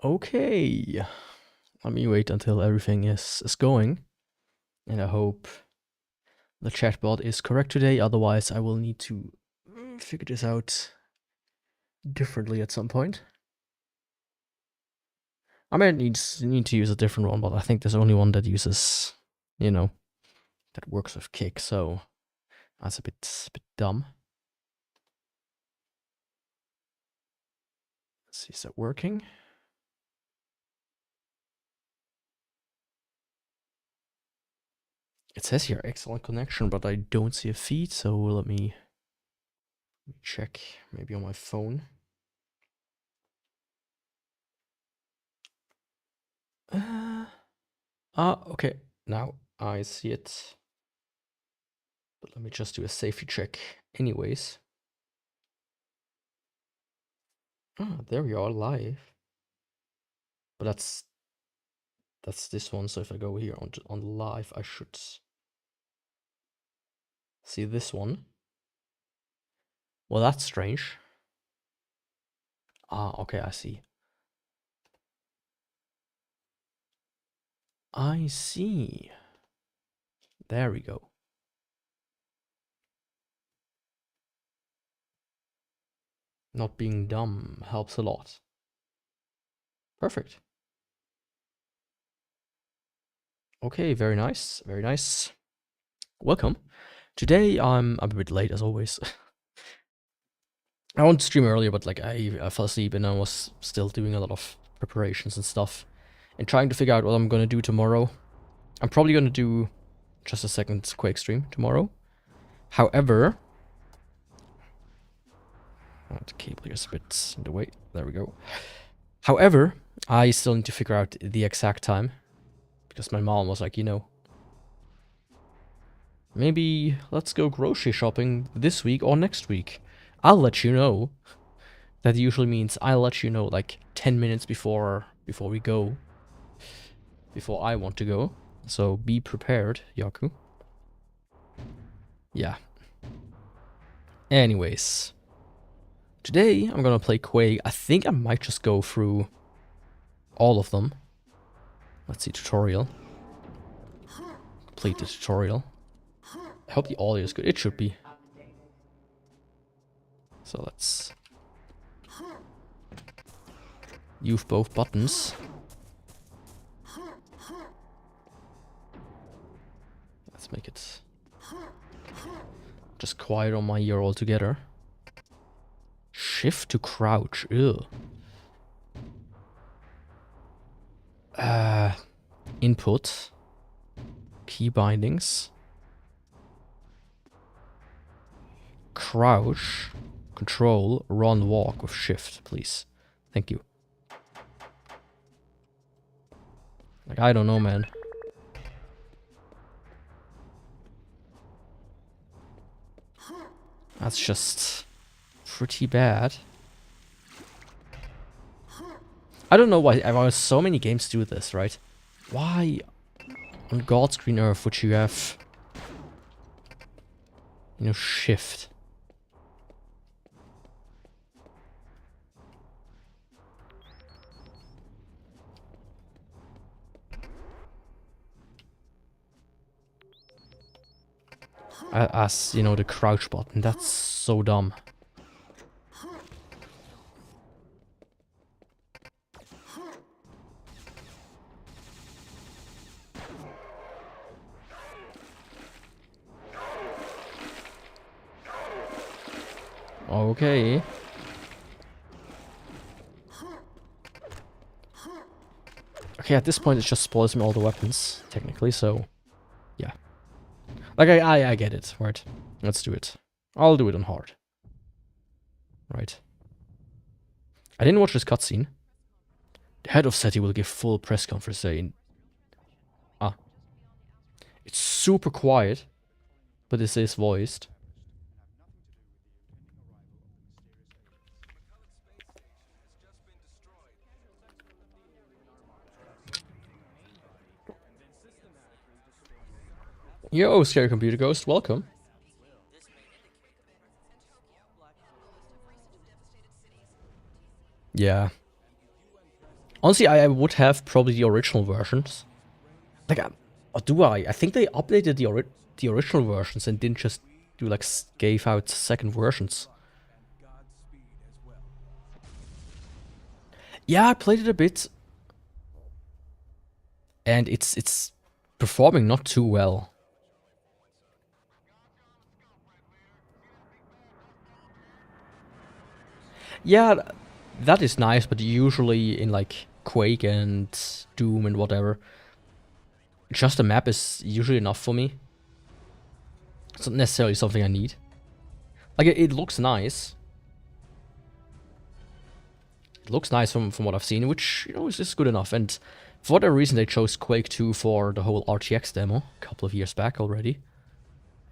Okay, let me wait until everything is going, and I hope the chatbot is correct today. Otherwise, I will need to figure this out differently at some point. I might need to use a different one, but I think there's only one that uses, that works with Kick, so that's a bit dumb. Let's see, is that working? It says here excellent connection, but I don't see a feed, so let me check maybe on my phone. Okay, now I see it. But let me just do a safety check anyways. There we are, live. But that's this one, so if I go here on live, I should see this one. Well, that's strange. Okay, I see. I see. There we go. Not being dumb helps a lot. Perfect. Okay, very nice, very nice. Welcome. Today I'm a bit late as always. I wanted to stream earlier, but like I fell asleep and I was still doing a lot of preparations and stuff, and trying to figure out what I'm gonna do tomorrow. I'm probably gonna do just a second Quake stream tomorrow. However, the cable here is a bit in the way. There we go. However, I still need to figure out the exact time, because my mom was like, maybe let's go grocery shopping this week or next week. I'll let you know. That usually means I'll let you know like 10 minutes before we go. Before I want to go. So be prepared, Yaku. Yeah. Anyways. Today I'm gonna play Quake. I think I might just go through all of them. Let's see, tutorial. Complete the tutorial. I hope the audio is good. It should be. So let's use both buttons. Let's make it just quiet on my ear altogether. Shift to crouch. Ew. Input. Key bindings. Crouch. Control. Run, walk with shift, please. Thank you. Like, I don't know, man. That's just pretty bad. I don't know why so many games do this, right? Why on God's green earth would you have, shift? As, the crouch button. That's so dumb. Okay. Okay, at this point it just spoils me all the weapons, technically, so yeah. Like, I get it, right? Let's do it. I'll do it on hard. Right. I didn't watch this cutscene. The head of SETI will give full press conference saying... It's super quiet, but this is voiced. Yo, Scary Computer Ghost, welcome. Yeah. Honestly, I would have probably the original versions. Like, or do I? I think they updated the original versions and didn't just do like gave out second versions. Yeah, I played it a bit, and it's performing not too well. Yeah, that is nice, but usually in like Quake and Doom and whatever, just a map is usually enough for me. It's not necessarily something I need. Like, it looks nice. It looks nice from what I've seen, which, you know, is just good enough. And for whatever reason, they chose Quake 2 for the whole RTX demo a couple of years back already.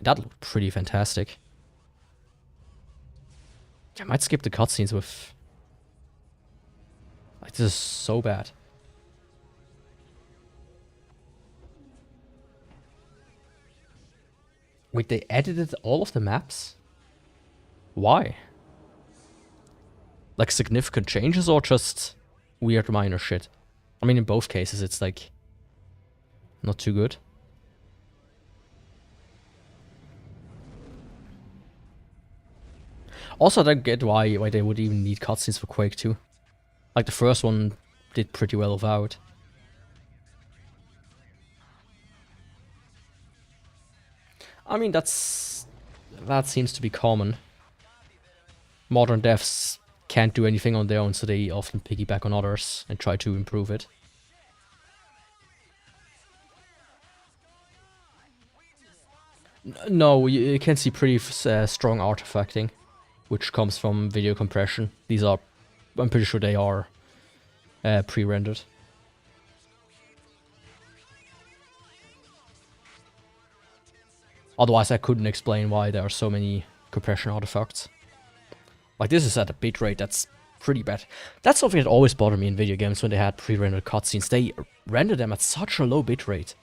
That looked pretty fantastic. I might skip the cutscenes with... Like, this is so bad. Wait, they edited all of the maps? Why? Like, significant changes or just weird minor shit? I mean, in both cases, it's like... not too good. Also, I don't get why they would even need cutscenes for Quake 2. Like, the first one did pretty well without. I mean, that seems to be common. Modern devs can't do anything on their own, so they often piggyback on others and try to improve it. No, you can see pretty strong artifacting, which comes from video compression. These are, I'm pretty sure they are pre-rendered. Otherwise, I couldn't explain why there are so many compression artifacts. Like, this is at a bitrate that's pretty bad. That's something that always bothered me in video games when they had pre-rendered cutscenes. They render them at such a low bitrate.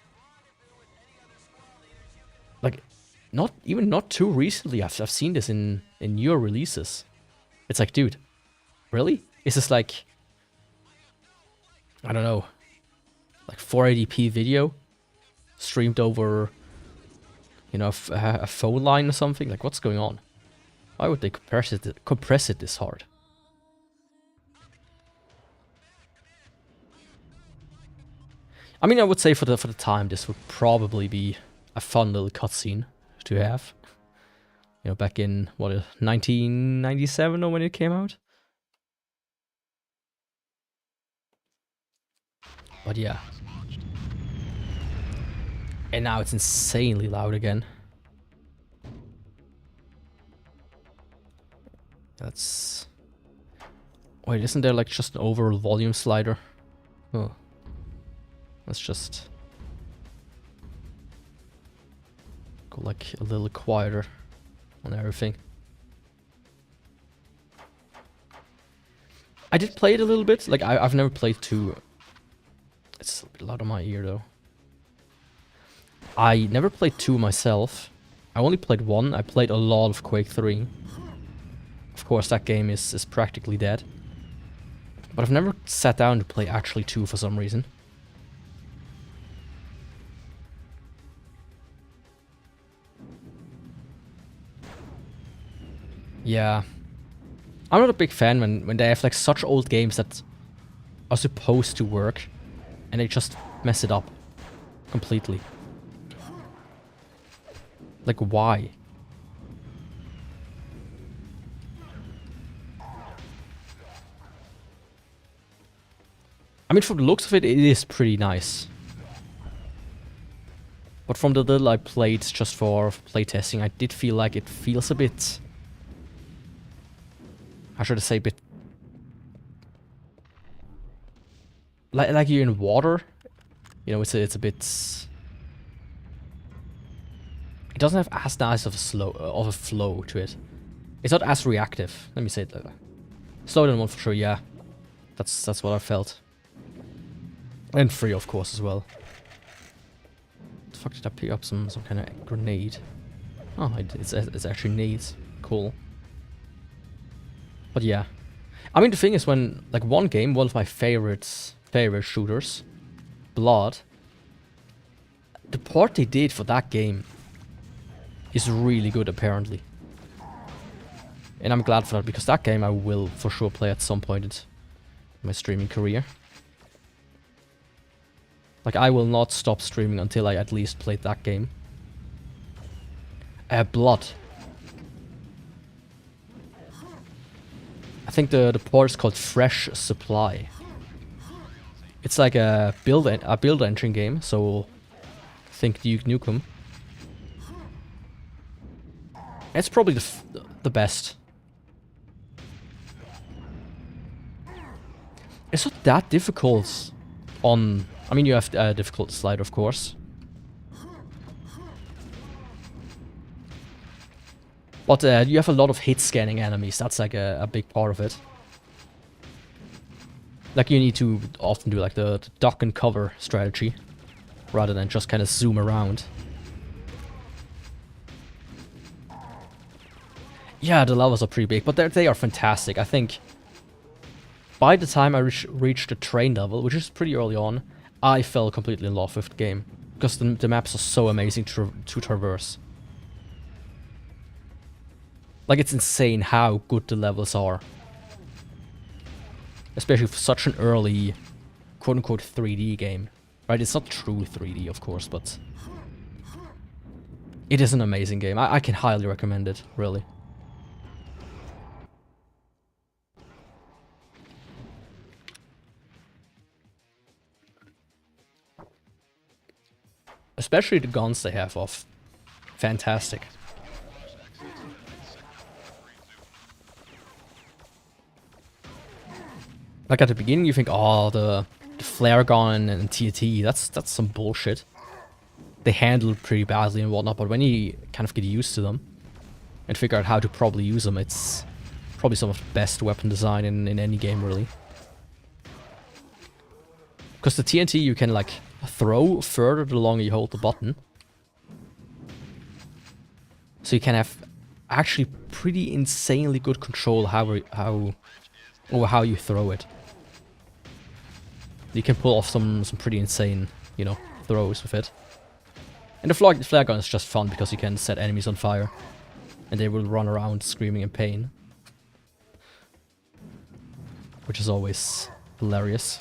Like, not too recently, I've seen this in newer releases. It's like, dude, really? Is this like, I don't know, like 480p video streamed over, you know, a phone line or something? Like, what's going on? Why would they compress it this hard? I mean, I would say for the time, this would probably be a fun little cutscene to have. You know, back in, what, 1997 or when it came out? But yeah. And now it's insanely loud again. That's... Wait, isn't there like just an overall volume slider? Oh. Let's just... go like a little quieter on everything. I did play it a little bit. Like, I've never played 2. It's a bit loud on my ear though. I never played 2 myself. I only played 1. I played a lot of Quake 3. Of course, that game is practically dead. But I've never sat down to play actually 2 for some reason. Yeah. I'm not a big fan when they have like such old games that are supposed to work and they just mess it up completely. Like, why? I mean, from the looks of it, it is pretty nice. But from the little I played just for playtesting, I did feel like it feels a bit... how should I say, a bit... like you're in water. You know, it's a bit... It doesn't have as nice of a flow to it. It's not as reactive. Let me say it like that. Slower than 1 for sure, yeah. That's what I felt. And 3, of course, as well. What the fuck did I pick up? Some kind of grenade. Oh, it's actually nades. Cool. But yeah. I mean, the thing is, when like one of my favorite shooters, Blood, the port they did for that game is really good apparently. And I'm glad for that, because that game I will for sure play at some point in my streaming career. Like, I will not stop streaming until I at least played that game. Blood. I think the port is called Fresh Supply. It's like a build engine game, so think Duke Nukem. It's probably the best. It's not that difficult on... I mean, you have a difficult slider, of course. But you have a lot of hit scanning enemies. That's like a big part of it. Like, you need to often do like the duck and cover strategy, rather than just kind of zoom around. Yeah, the levels are pretty big, but they are fantastic. I think by the time I reached the train level, which is pretty early on, I fell completely in love with the game. Because the maps are so amazing to traverse. Like, it's insane how good the levels are. Especially for such an early, quote-unquote 3D game. Right, it's not true 3D, of course, but... it is an amazing game. I can highly recommend it, really. Especially the guns they have off. Fantastic. Like, at the beginning you think, oh, the flare gun and TNT, that's some bullshit. They handle it pretty badly and whatnot, but when you kind of get used to them and figure out how to properly use them, it's probably some of the best weapon design in any game, really. Because the TNT you can, like, throw further the longer you hold the button. So you can have actually pretty insanely good control how you throw it. You can pull off some pretty insane, you know, throws with it. And the flare gun is just fun because you can set enemies on fire. And they will run around screaming in pain. Which is always hilarious.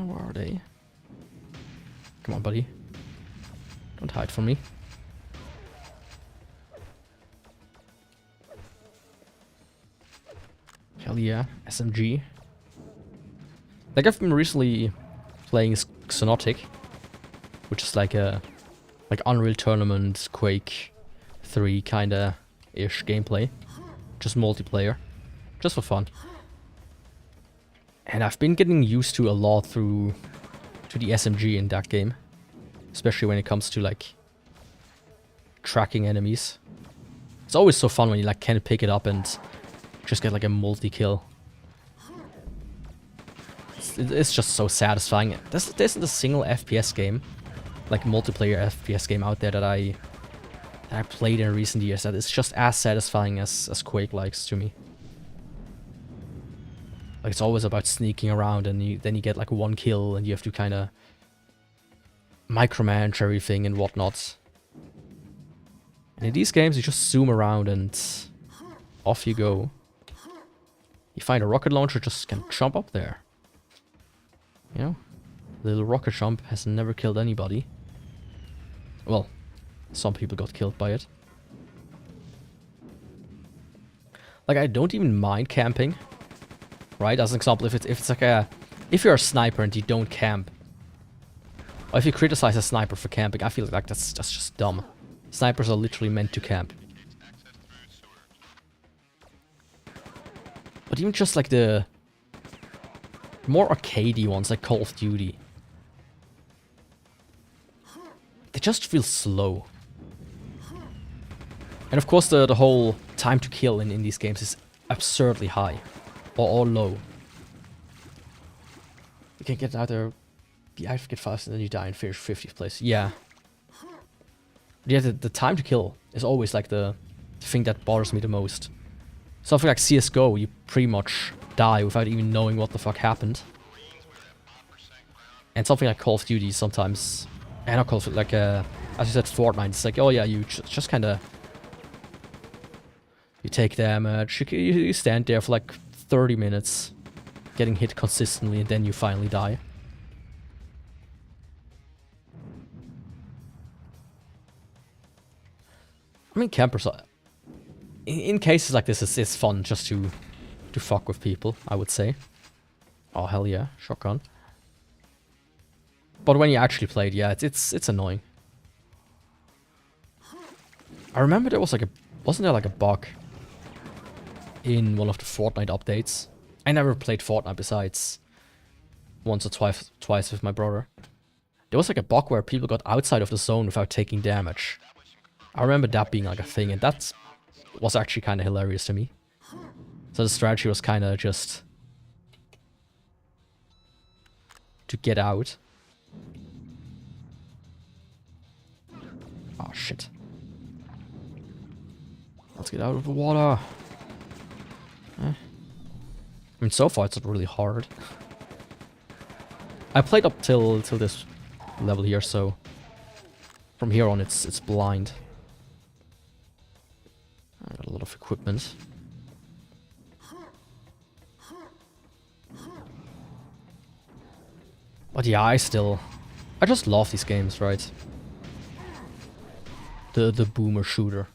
Where are they? Come on, buddy. Don't hide from me. Hell yeah, SMG. Like, I've been recently playing Xonotic, which is like a Unreal Tournament, Quake 3 kinda ish gameplay. Just multiplayer. Just for fun. And I've been getting used to a lot to the SMG in that game. Especially when it comes to, like, tracking enemies. It's always so fun when you, like, can pick it up and just get, like, a multi-kill. It's just so satisfying. There isn't a single FPS game, like, multiplayer FPS game out there that I played in recent years that is just as satisfying as Quake likes to me. Like, it's always about sneaking around, and then you get, like, one kill, and you have to kind of micromanage everything and whatnot. And in these games, you just zoom around and off you go. You find a rocket launcher, just can jump up there. You know, little rocket jump has never killed anybody. Well, some people got killed by it. Like, I don't even mind camping. Right, as an example, if it's like if you're a sniper and you don't camp, or if you criticize a sniper for camping, I feel like that's just dumb. Snipers are literally meant to camp. But even just like the more arcadey ones, like Call of Duty, they just feel slow. And of course the whole time to kill in these games is absurdly high. Or low. You can get either the get fast and then you die and finish 50th place. Yeah. Yeah, the time to kill is always like the thing that bothers me the most. Something like CSGO, you pretty much die without even knowing what the fuck happened. And something like Call of Duty sometimes, and not Call of Duty, like as you said, Fortnite, it's like, oh yeah, you just kind of, you take damage, you stand there for like 30 minutes, getting hit consistently, and then you finally die. I mean, campers are, in cases like this, it's fun just to fuck with people, I would say. Oh hell yeah, shotgun. But when you actually play it, yeah, it's annoying. I remember there was like wasn't there like a bug in one of the Fortnite updates? I never played Fortnite besides once or twice with my brother. There was like a bug where people got outside of the zone without taking damage. I remember that being like a thing, and that was actually kind of hilarious to me. So the strategy was kind of just to get out. Oh shit. Let's get out of the water. I mean, so far it's not really hard. I played up till this level here, so from here on it's blind. I got a lot of equipment. But yeah, I just love these games, right? The boomer shooter.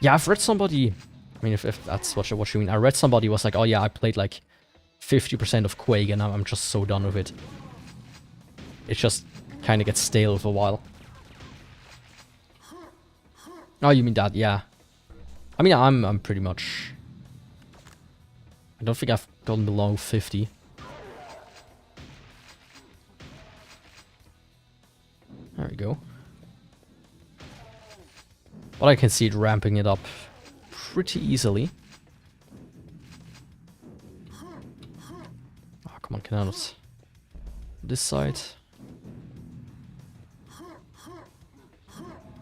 Yeah, I've read somebody, I mean, if that's what you mean, I read somebody was like, oh yeah, I played like 50% of Quake and I'm just so done with it. It just kind of gets stale for a while. Oh, you mean that? Yeah. I mean, I'm pretty much, I don't think I've gotten below 50. There we go. But I can see it ramping it up pretty easily. Oh, come on, can I not? This side.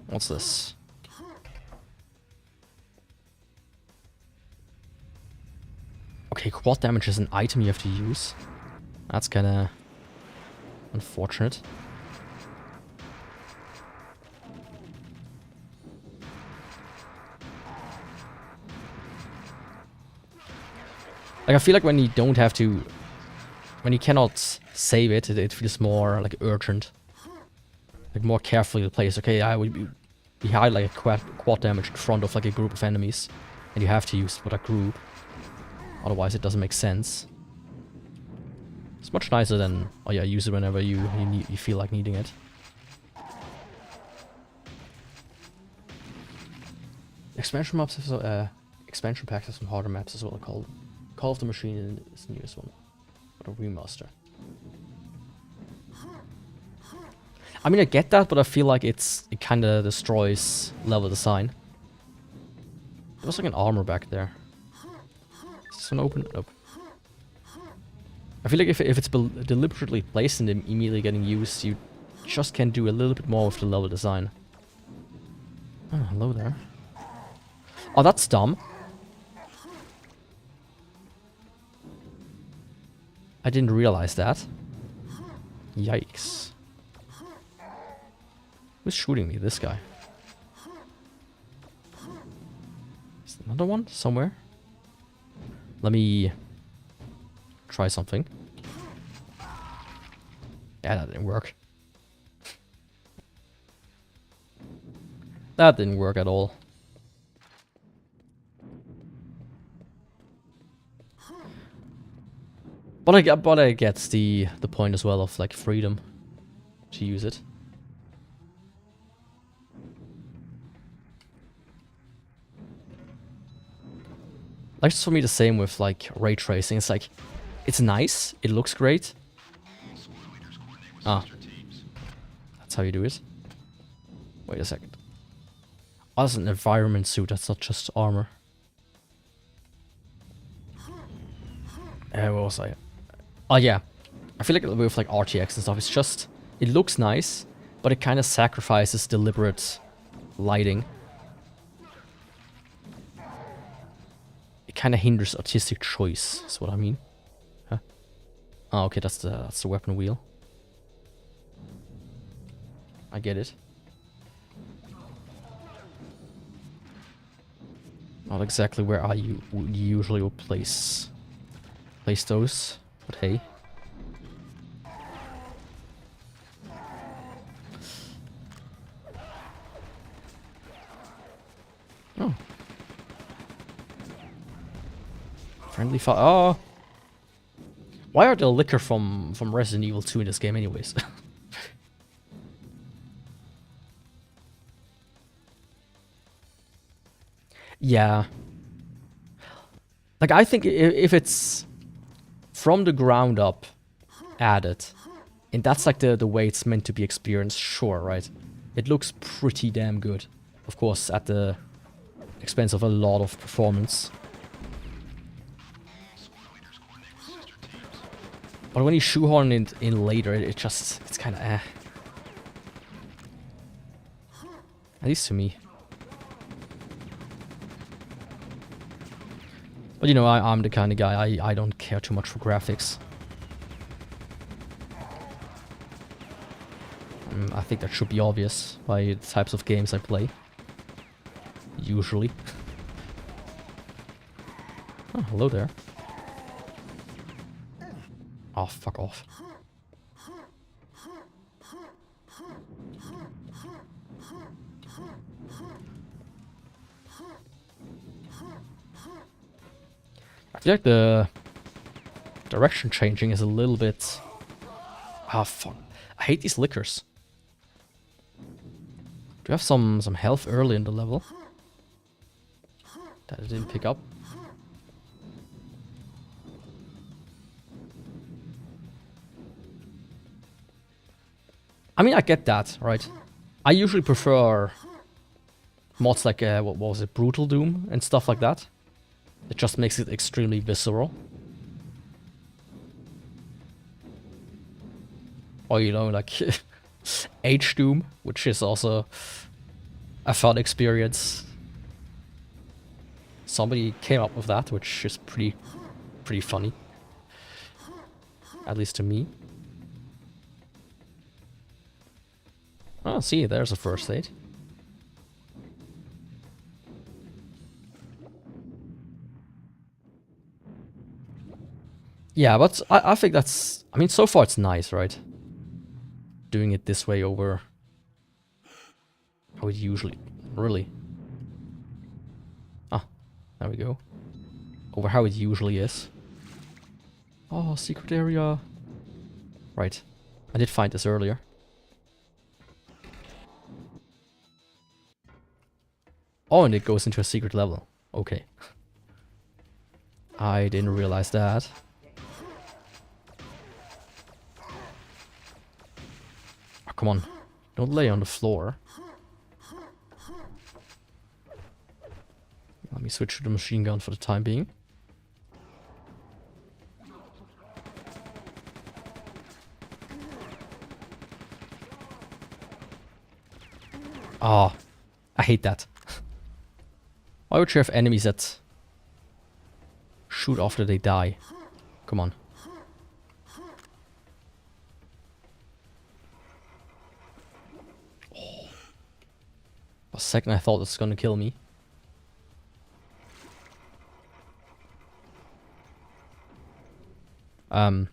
What's this? Okay, quad damage is an item you have to use. That's kinda unfortunate. Like, I feel like when you don't have to, when you cannot save it, it feels more like urgent. Like more carefully placed. Okay, I would be hide like a quad damage in front of like a group of enemies, and you have to use it for that group. Otherwise, it doesn't make sense. It's much nicer than, oh yeah, use it whenever you feel like needing it. Expansion maps, expansion packs have some harder maps as well. Called Call of the Machine is the newest one, but a remaster. I mean, I get that, but I feel like it kind of destroys level design. There was like an armor back there. Is this one open? Nope. I feel like if it's deliberately placed and immediately getting used, you just can do a little bit more with the level design. Oh, hello there. Oh, that's dumb. I didn't realize that. Yikes. Who's shooting me? This guy. Is there another one somewhere? Let me try something. Yeah, that didn't work. That didn't work at all. But I get the point as well of like freedom to use it. Like, just for me the same with like ray tracing. It's like, it's nice, it looks great. Ah, that's how you do it. Wait a second. Oh, that's an environment suit, that's not just armor. Where was I? Oh yeah, I feel like with like RTX and stuff, it's just, it looks nice, but it kind of sacrifices deliberate lighting. It kind of hinders artistic choice, is what I mean. Huh? Oh, okay, that's the weapon wheel. I get it. Not exactly where I usually would place those, but hey. Oh. Friendly fire. Oh. Why are the liquor from Resident Evil 2 in this game anyways? Yeah. Like, I think if it's from the ground up added, and that's like the way it's meant to be experienced, sure, right? It looks pretty damn good. Of course, at the expense of a lot of performance. But when you shoehorn it in later, it's kind of eh. At least to me. But you know, I'm the kind of guy, I don't care too much for graphics. I think that should be obvious by the types of games I play. Usually. Oh, hello there. Oh, fuck off. I feel like the direction changing is a little bit... Ah, fuck. I hate these lickers. Do you have some health early in the level? That I didn't pick up. I mean, I get that, right? I usually prefer mods like, what was it, Brutal Doom and stuff like that. It just makes it extremely visceral. Or, you know, like H-Doom, which is also a fun experience. Somebody came up with that, which is pretty funny. At least to me. Oh, see, there's a first aid. Yeah, but I think that's... I mean, so far it's nice, right? Doing it this way over how it usually... Really? Ah, there we go. Over how it usually is. Oh, secret area. Right. I did find this earlier. Oh, and it goes into a secret level. Okay. I didn't realize that. Oh, come on. Don't lay on the floor. Let me switch to the machine gun for the time being. Ah, I hate that. Why would you have enemies that shoot after they die? Come on. Oh. For a second I thought it was gonna kill me. I'm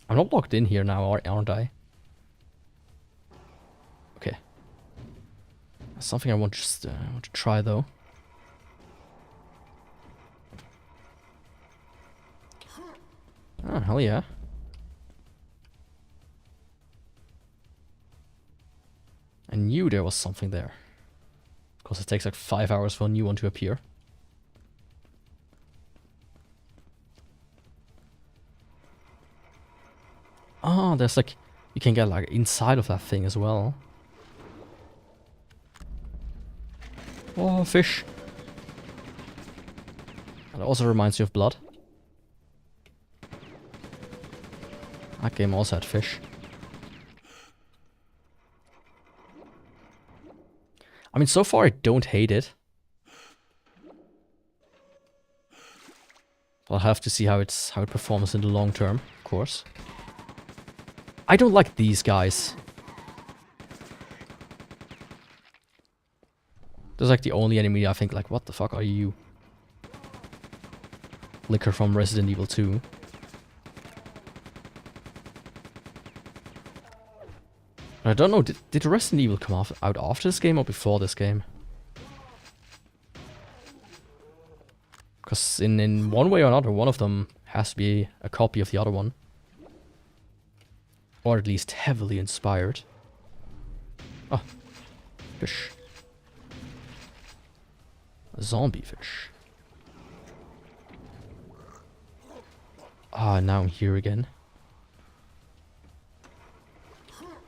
not locked in here now, aren't I? Okay. That's something I want to try though. Oh, hell yeah. I knew there was something there. Of course, it takes like 5 hours for a new one to appear. Oh, there's like... You can get like inside of that thing as well. Oh, fish. It also reminds you of Blood. That game also had fish. I mean, so far I don't hate it. I'll have to see how it performs in the long term, of course. I don't like these guys. There's like the only enemy I think like, what the fuck are you? Licker from Resident Evil 2. I don't know, did Resident Evil come out after this game or before this game? Because in one way or another, one of them has to be a copy of the other one. Or at least heavily inspired. Oh, fish. A zombie fish. Ah, now I'm here again.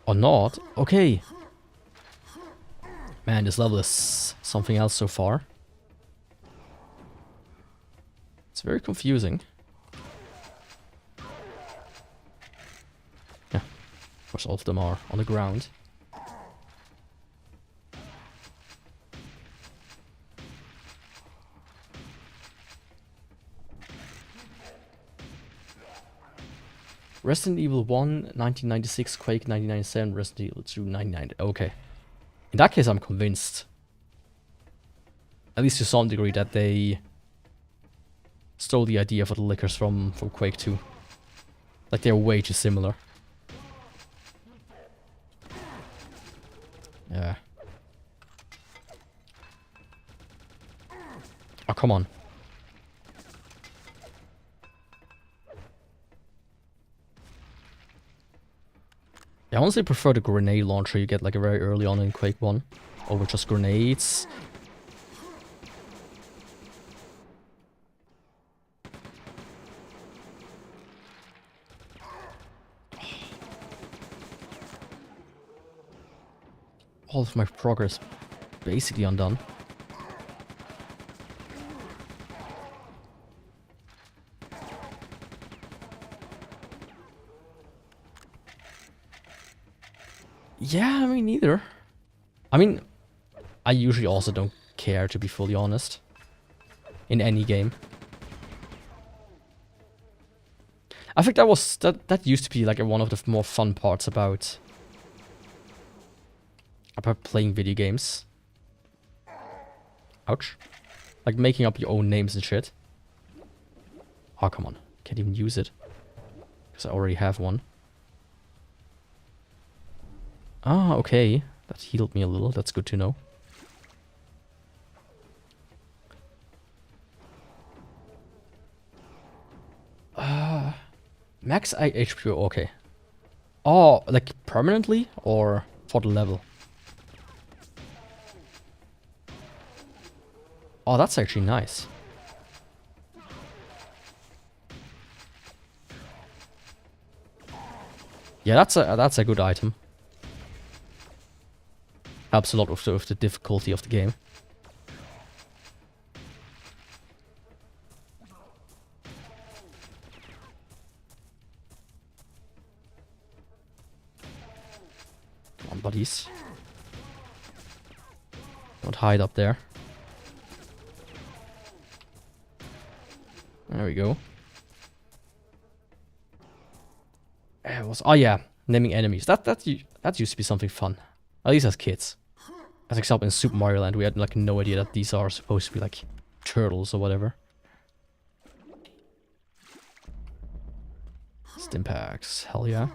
Or not? Okay. Man, this level is something else so far. It's very confusing. Yeah, of course all of them are on the ground. Resident Evil 1, 1996, Quake 1997, Resident Evil 2, 1990. Okay. In that case, I'm convinced. At least to some degree that they stole the idea for the lickers from Quake 2. Like, they're way too similar. Yeah. Oh, come on. I honestly prefer the grenade launcher you get like very early on in Quake 1 over just grenades. All of my progress basically undone. Yeah, I mean, neither. I mean, I usually also don't care, to be fully honest. In any game. I think that used to be like one of the more fun parts about playing video games. Ouch. Like making up your own names and shit. Oh, come on. Can't even use it. Because I already have one. Ah, okay. That healed me a little. That's good to know. Max HP, okay. Oh, like permanently or for the level? Oh, that's actually nice. Yeah, that's a good item. Helps a lot with the difficulty of the game. Come on, buddies. Don't hide up there. There we go. Oh yeah, naming enemies. That used to be something fun. At least as kids. As example in Super Mario Land, we had like no idea that these are supposed to be like turtles or whatever. Stimpaks, hell yeah.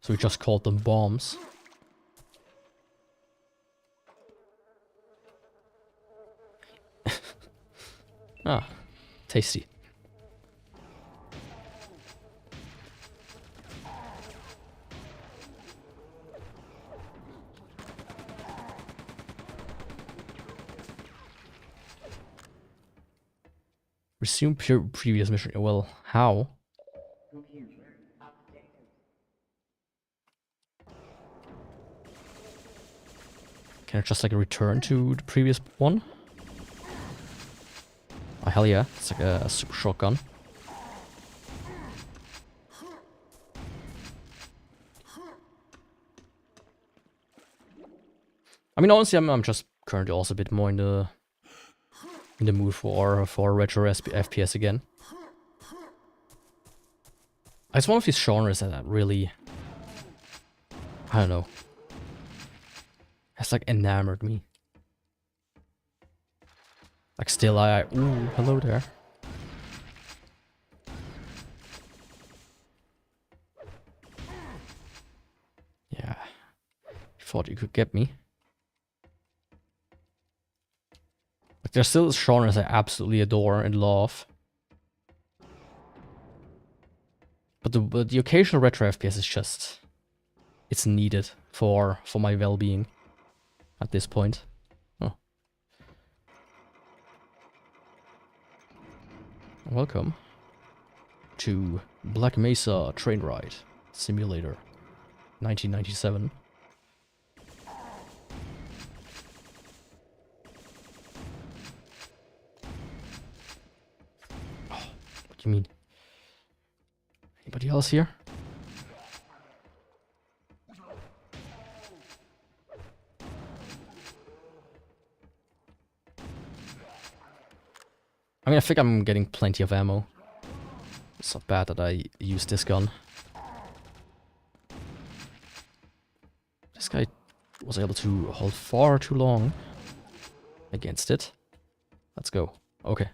So we just called them bombs. Ah, tasty. Resume previous mission. Well, how? Can I just like return to the previous one? hell yeah, it's like a super shotgun. I mean, honestly, I'm just currently also a bit more in the mood for retro FPS again. It's one of these genres that really, I don't know, has like enamored me. Like still ooh, hello there. Yeah, you thought you could get me. Like there's still genres I absolutely adore and love. But the occasional retro FPS is just, it's needed for my well-being at this point. Oh. Welcome to Black Mesa Train Ride Simulator 1997. Oh, what do you mean? Anybody else here? I mean, I think I'm getting plenty of ammo. It's not bad that I use this gun. This guy was able to hold far too long against it. Let's go. Okay.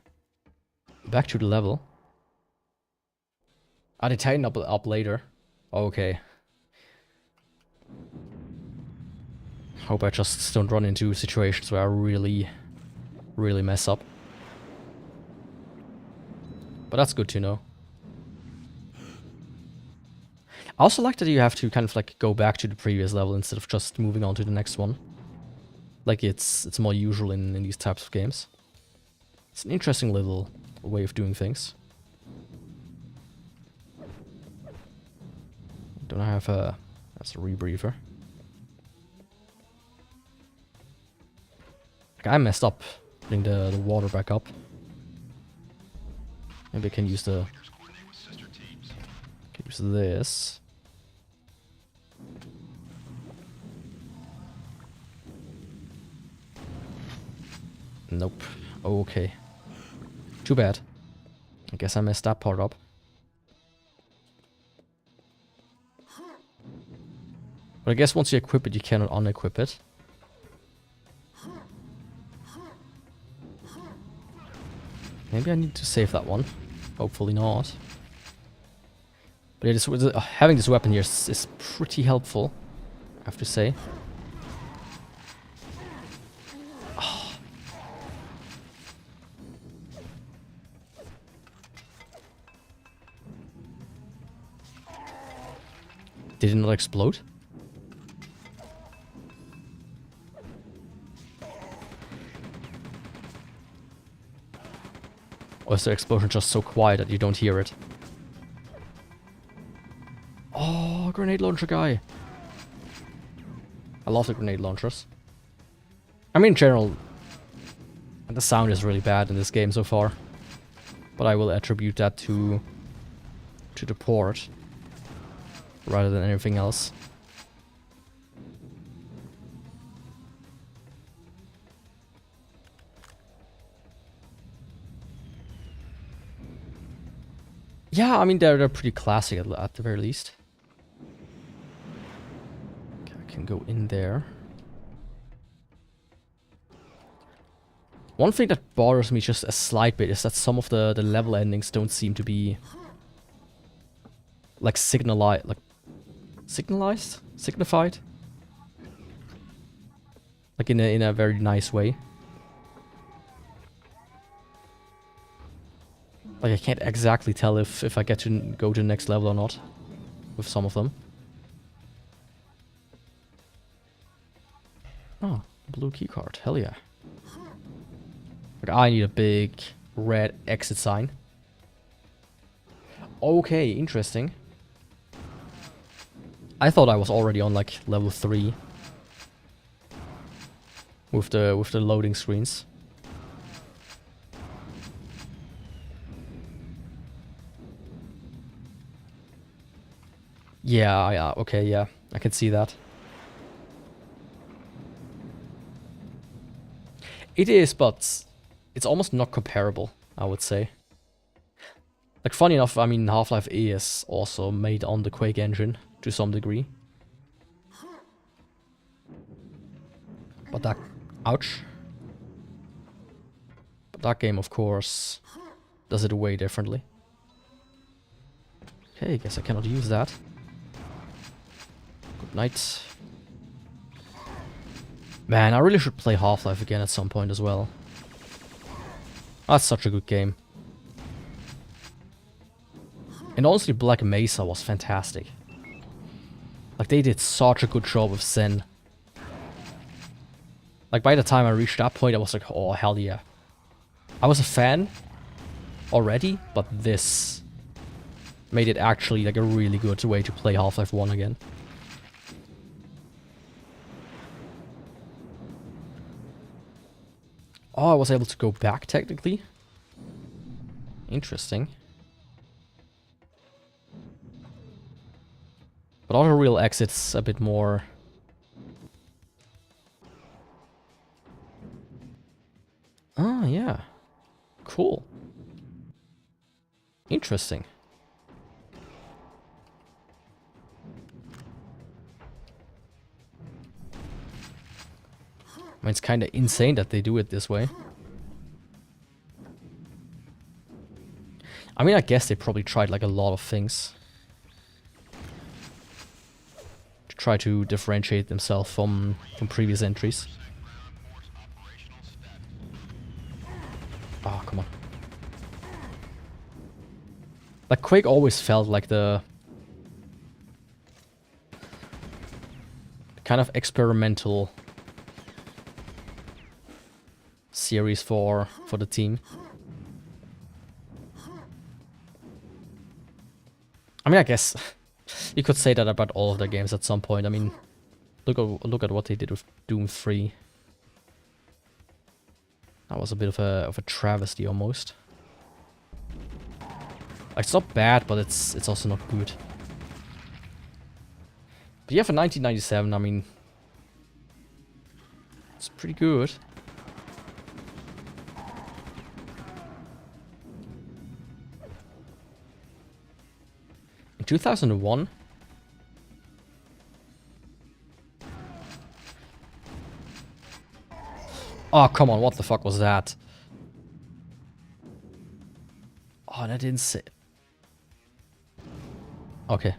Back to the level. Ah, they tighten up later. Okay. Hope I just don't run into situations where I really mess up. But that's good to know. I also like that you have to kind of like go back to the previous level instead of just moving on to the next one. Like it's more usual in these types of games. It's an interesting little way of doing things. Don't I have a... That's a rebreather. Like I messed up putting the water back up. Maybe I can use the... Can use this. Nope. Okay. Too bad. I guess I messed that part up. But I guess once you equip it, you cannot unequip it. Maybe I need to save that one. Hopefully not. But yeah, having this weapon here is pretty helpful, I have to say. Oh. Did it not explode? Or is the explosion just so quiet that you don't hear it? Oh, grenade launcher guy. I love the grenade launchers. I mean, in general, the sound is really bad in this game so far. But I will attribute that to the port rather than anything else. Yeah, I mean, they're pretty classic at the very least. Okay, I can go in there. One thing that bothers me just a slight bit is that some of the level endings don't seem to be like signified. Like in a very nice way. Like I can't exactly tell if I get to go to the next level or not with some of them. Oh, blue keycard. Hell yeah. Like I need a big red exit sign. Okay, interesting. I thought I was already on like level 3 with the loading screens. Yeah, okay, yeah. I can see that. It is, but it's almost not comparable, I would say. Like, funny enough, I mean, Half-Life is also made on the Quake engine, to some degree. But that... Ouch. But that game, of course, does it way differently. Okay, guess I cannot use that. Good night. Man, I really should play Half-Life again at some point as well. That's such a good game. And honestly, Black Mesa was fantastic. Like, they did such a good job with Zen. Like, by the time I reached that point, I was like, oh, hell yeah. I was a fan already, but this made it actually like a really good way to play Half-Life 1 again. Oh, I was able to go back technically. Interesting. But auto real exits a bit more. Ah, yeah. Cool. Interesting. I mean, it's kind of insane that they do it this way. I mean, I guess they probably tried like a lot of things to try to differentiate themselves from previous entries. Oh, come on. Like, Quake always felt like the kind of experimental series for the team. I mean, I guess you could say that about all of their games at some point. I mean, look at what they did with Doom 3. That was a bit of a travesty almost. Like, it's not bad, but it's also not good. But yeah, for 1997, I mean, it's pretty good. In 2001, oh, come on, what the fuck was that? Oh, that didn't say. Okay.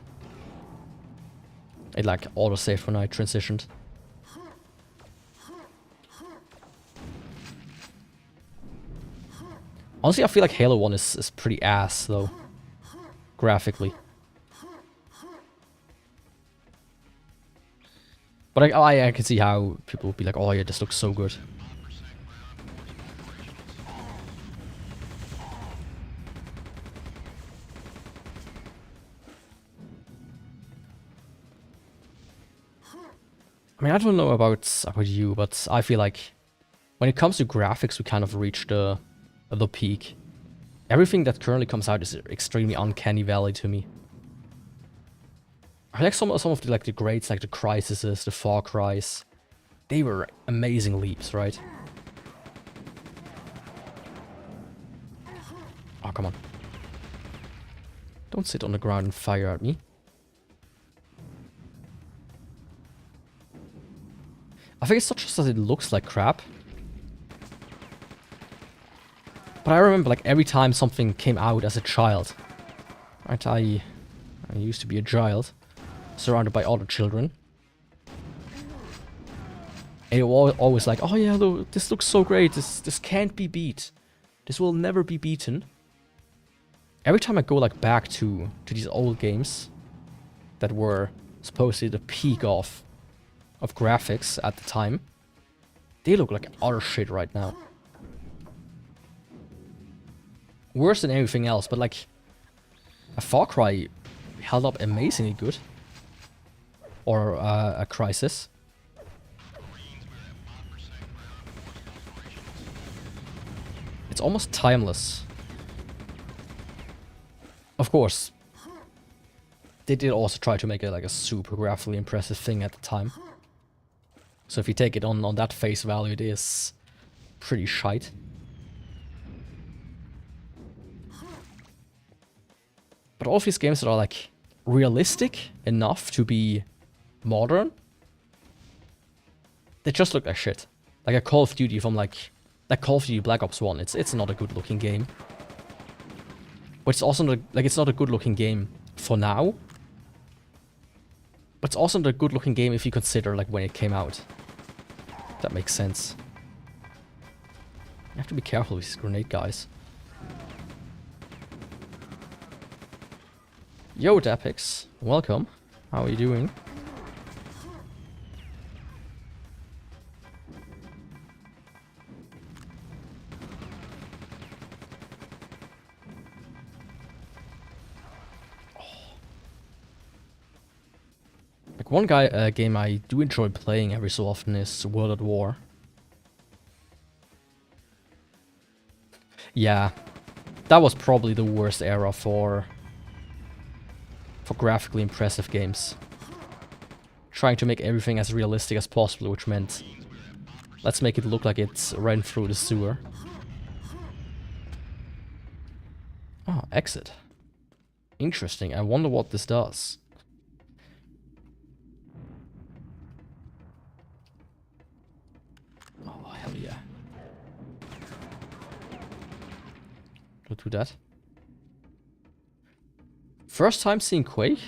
It like auto-saved when I transitioned. Honestly, I feel like Halo 1 is pretty ass, though. Graphically. But I can see how people would be like, oh yeah, this looks so good. I mean, I don't know about you, but I feel like when it comes to graphics, we kind of reached the peak. Everything that currently comes out is extremely uncanny valley to me. I like some of the greats, like the Crysises, the Far Cries. They were amazing leaps, right? Oh, come on. Don't sit on the ground and fire at me. I think it's not just that it looks like crap. But I remember, like, every time something came out as a child. Right, I used to be a child. Surrounded by other children. And it was always like, oh yeah, look, this looks so great, this can't be beat. This will never be beaten. Every time I go like back to these old games that were supposedly the peak of graphics at the time, they look like utter shit right now. Worse than everything else, but like a Far Cry held up amazingly good. Or a Crysis. It's almost timeless. Of course, they did also try to make it like a super graphically impressive thing at the time. So if you take it on that face value, it is pretty shite. But all of these games that are like realistic enough to be modern, they just look like shit. Like a Call of Duty from like Call of Duty Black Ops 1, it's not a good looking game. But it's also not, like, it's not a good looking game for now. But it's also not a good looking game if you consider like when it came out. That makes sense. You have to be careful with these grenade guys. Yo, Dapix, welcome. How are you doing? Like one game I do enjoy playing every so often is World at War. Yeah, that was probably the worst era for graphically impressive games. Trying to make everything as realistic as possible, which meant let's make it look like it's ran through the sewer. Oh, exit. Interesting. I wonder what this does. Oh, hell yeah. Don't do that. First time seeing Quake?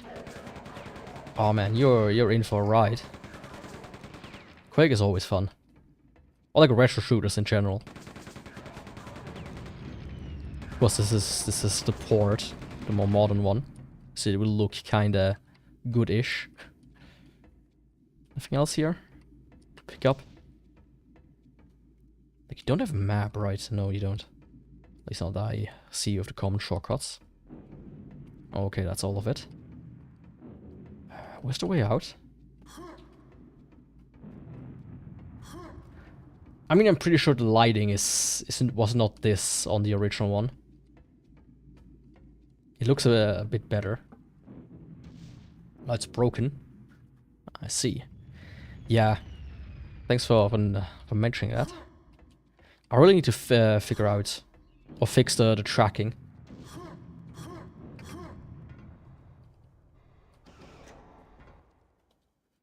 Oh man, you're in for a ride. Quake is always fun. Or like retro shooters in general. Of course, this is the port, the more modern one, so it will look kinda good-ish. Anything else here to pick up? Like, you don't have a map, right? No, you don't. At least not that I see of the common shortcuts. Okay, that's all of it. Where's the way out? I mean, I'm pretty sure the lighting was not this on the original one. It looks a bit better. Oh, it's broken. I see. Yeah. Thanks for mentioning that. I really need to figure out or fix the tracking.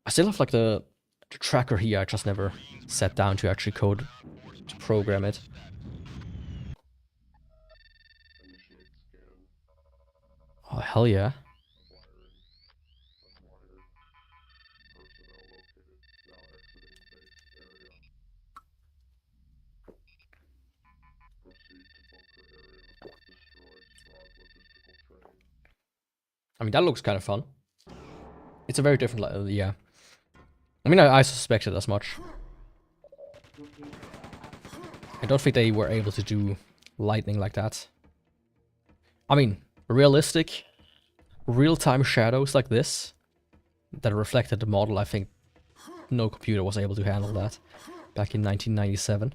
I still have like the tracker here. I just never sat down to actually code to program it. Oh, hell yeah. I mean, that looks kind of fun. It's a very different, yeah. I mean, I suspected as much. I don't think they were able to do lightning like that. I mean, realistic, real-time shadows like this that reflected the model, I think no computer was able to handle that back in 1997.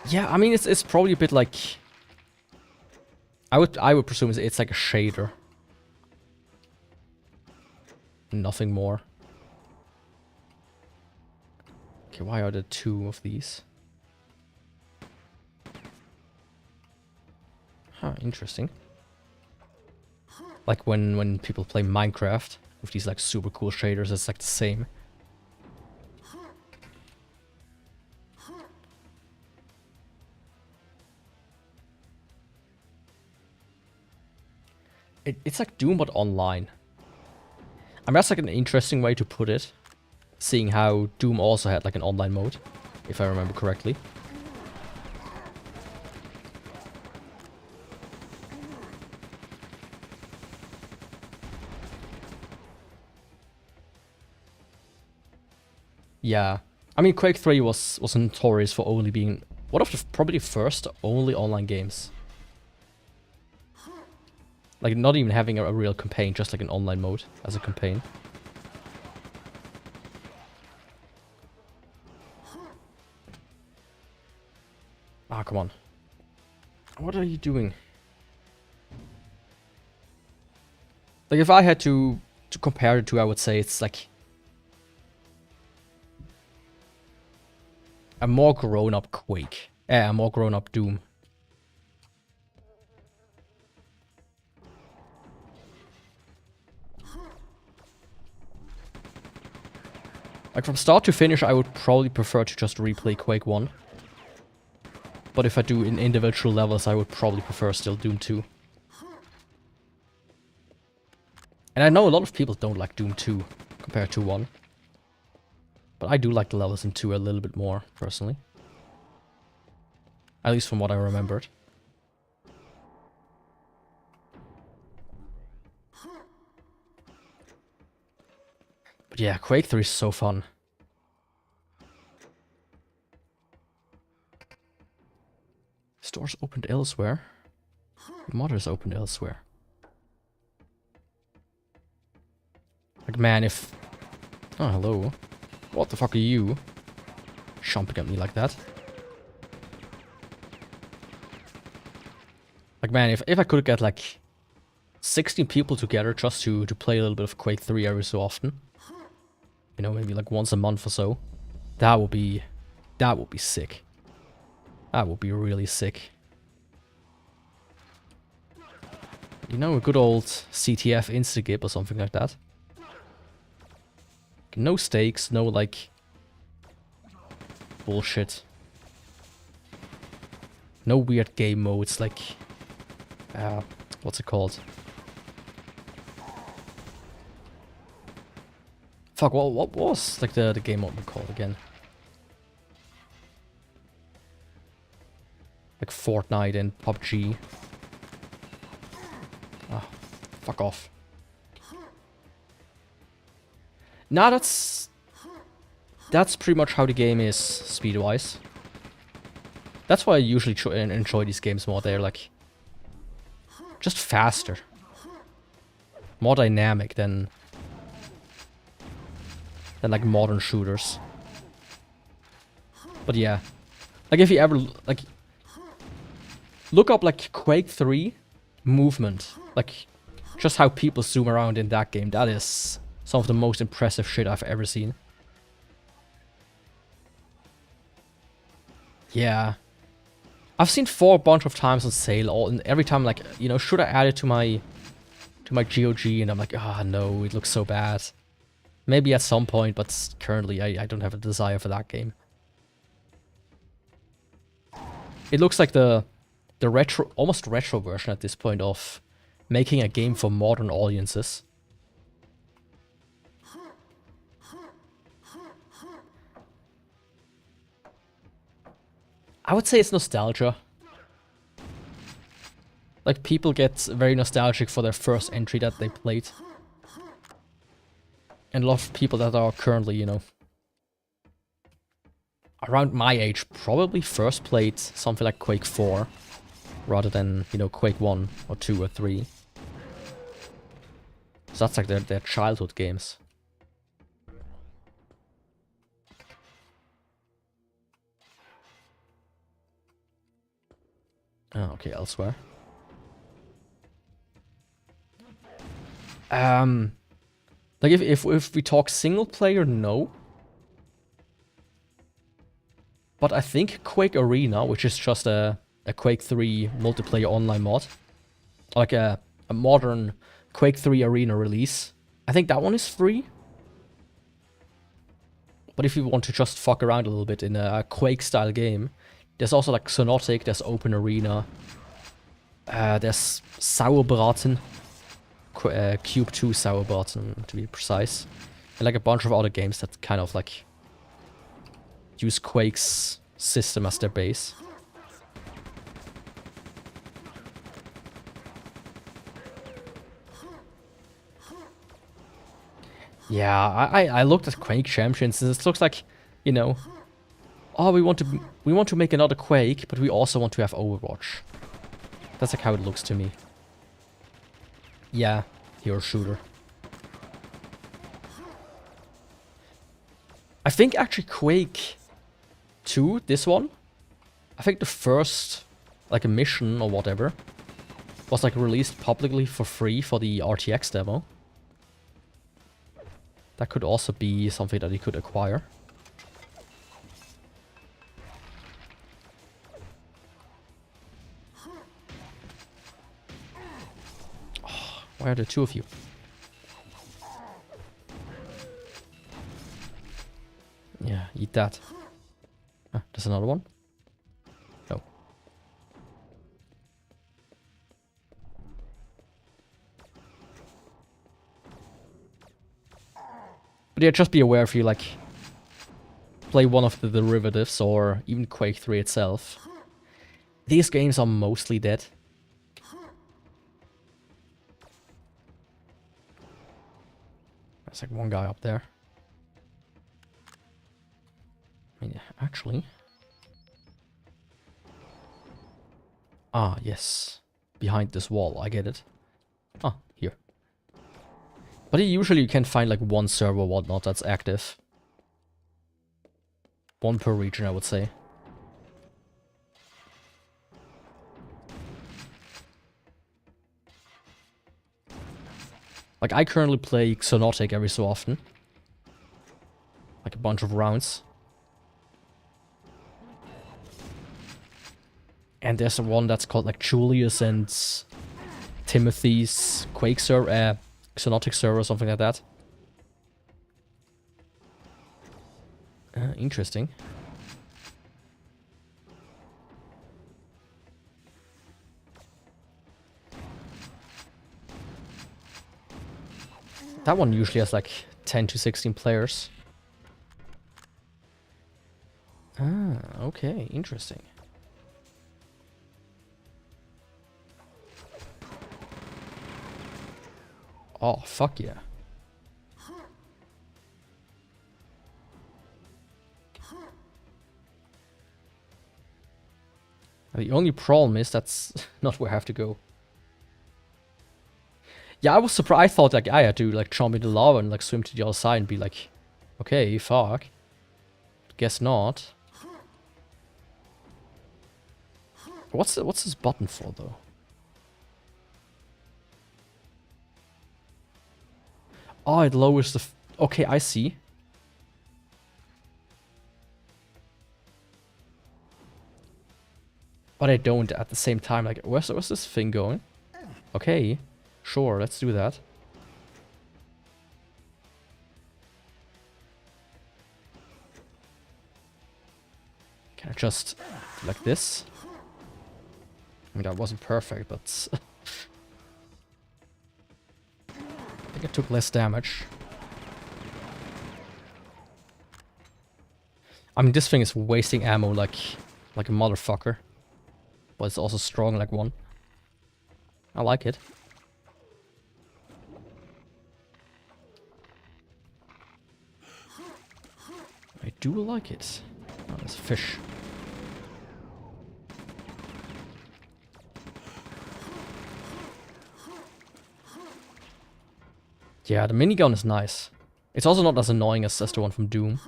Yeah, I mean, it's probably a bit like... I would presume it's like a shader. Nothing more. Okay, why are there two of these? Huh, interesting. Like when people play Minecraft with these like super cool shaders, it's like the same. It's like Doom but online. I mean, that's like an interesting way to put it, seeing how Doom also had like an online mode, if I remember correctly. Yeah, I mean, Quake 3 was notorious for only being one of the probably first only online games. Like, not even having a real campaign, just like an online mode as a campaign. Ah, come on. What are you doing? Like, if I had to compare the two, I would say it's like a more grown-up Quake. A more grown-up Doom. Like, from start to finish, I would probably prefer to just replay Quake 1. But if I do in individual levels, I would probably prefer still Doom 2. And I know a lot of people don't like Doom 2 compared to 1. But I do like the levels in 2 a little bit more, personally. At least from what I remembered. But yeah, Quake 3 is so fun. Stores opened elsewhere. Mod is opened elsewhere. Like, man, if... Oh, hello. What the fuck are you? Jumping at me like that. Like, man, if I could get, like, 16 people together just to play a little bit of Quake 3 every so often. You know, maybe like once a month or so. That would be sick. That would be really sick. You know, a good old CTF Instagib or something like that. No stakes, no, like, bullshit. No weird game modes, like, what's it called? Fuck, what was, like, the game mode called again? Like Fortnite and PUBG. Ah, fuck off. Nah, that's pretty much how the game is speed-wise. That's why I usually enjoy these games more. They're like just faster, more dynamic than like modern shooters. But yeah, like if you ever like look up like Quake 3 movement, like just how people zoom around in that game, that is some of the most impressive shit I've ever seen. Yeah. I've seen 4 a bunch of times on sale, and every time, like, you know, should I add it to my GOG? And I'm like, ah, no, it looks so bad. Maybe at some point, but currently I don't have a desire for that game. It looks like the retro, almost retro version at this point of making a game for modern audiences. I would say it's nostalgia. Like, people get very nostalgic for their first entry that they played. And a lot of people that are currently, you know, around my age probably first played something like Quake 4 rather than, you know, Quake 1 or 2 or 3. So that's like their childhood games. Oh, okay, elsewhere. Like if we talk single player, no. But I think Quake Arena, which is just a Quake 3 multiplayer online mod, like a modern Quake 3 Arena release, I think that one is free. But if you want to just fuck around a little bit in a Quake style game, there's also like Sonotic, there's Open Arena, there's Sauerbraten, Cube 2 Sauerbraten to be precise, and like a bunch of other games that kind of like use Quake's system as their base. Yeah, I looked at Quake Champions and it looks like, you know, oh, we want to make another Quake, but we also want to have Overwatch. That's like how it looks to me. Yeah, hero shooter. I think actually Quake 2, this one, I think the first like a mission or whatever, was like released publicly for free for the RTX demo. That could also be something that you could acquire. Oh, why are there two of you? Yeah, eat that. Ah, there's another one. No. But yeah, just be aware if you like play one of the derivatives or even Quake 3 itself. These games are mostly dead. There's like one guy up there. I mean, actually... Ah, yes. Behind this wall, I get it. Ah, here. But usually you can find like one server or whatnot that's active. One per region, I would say. Like, I currently play Xonotic every so often. Like a bunch of rounds. And there's one that's called like Julius and Timothy's Quake server, Xonotic server or something like that. Interesting. That one usually has like 10 to 16 players. Ah, okay, interesting. Oh, fuck yeah. The only problem is that's not where I have to go. Yeah, I was surprised. I thought like I had to like jump into lava and like swim to the other side and be like, okay, fuck. Guess not. What's this button for though? Oh, it lowers the... Okay, I see. But I don't at the same time. Like, where's this thing going? Okay, sure, let's do that. Can I just... like this? I mean, that wasn't perfect, but... I think it took less damage. I mean, this thing is wasting ammo like a motherfucker. But it's also strong like one. I like it. I do like it. Oh, there's a fish. Yeah, the minigun is nice. It's also not as annoying as the one from Doom.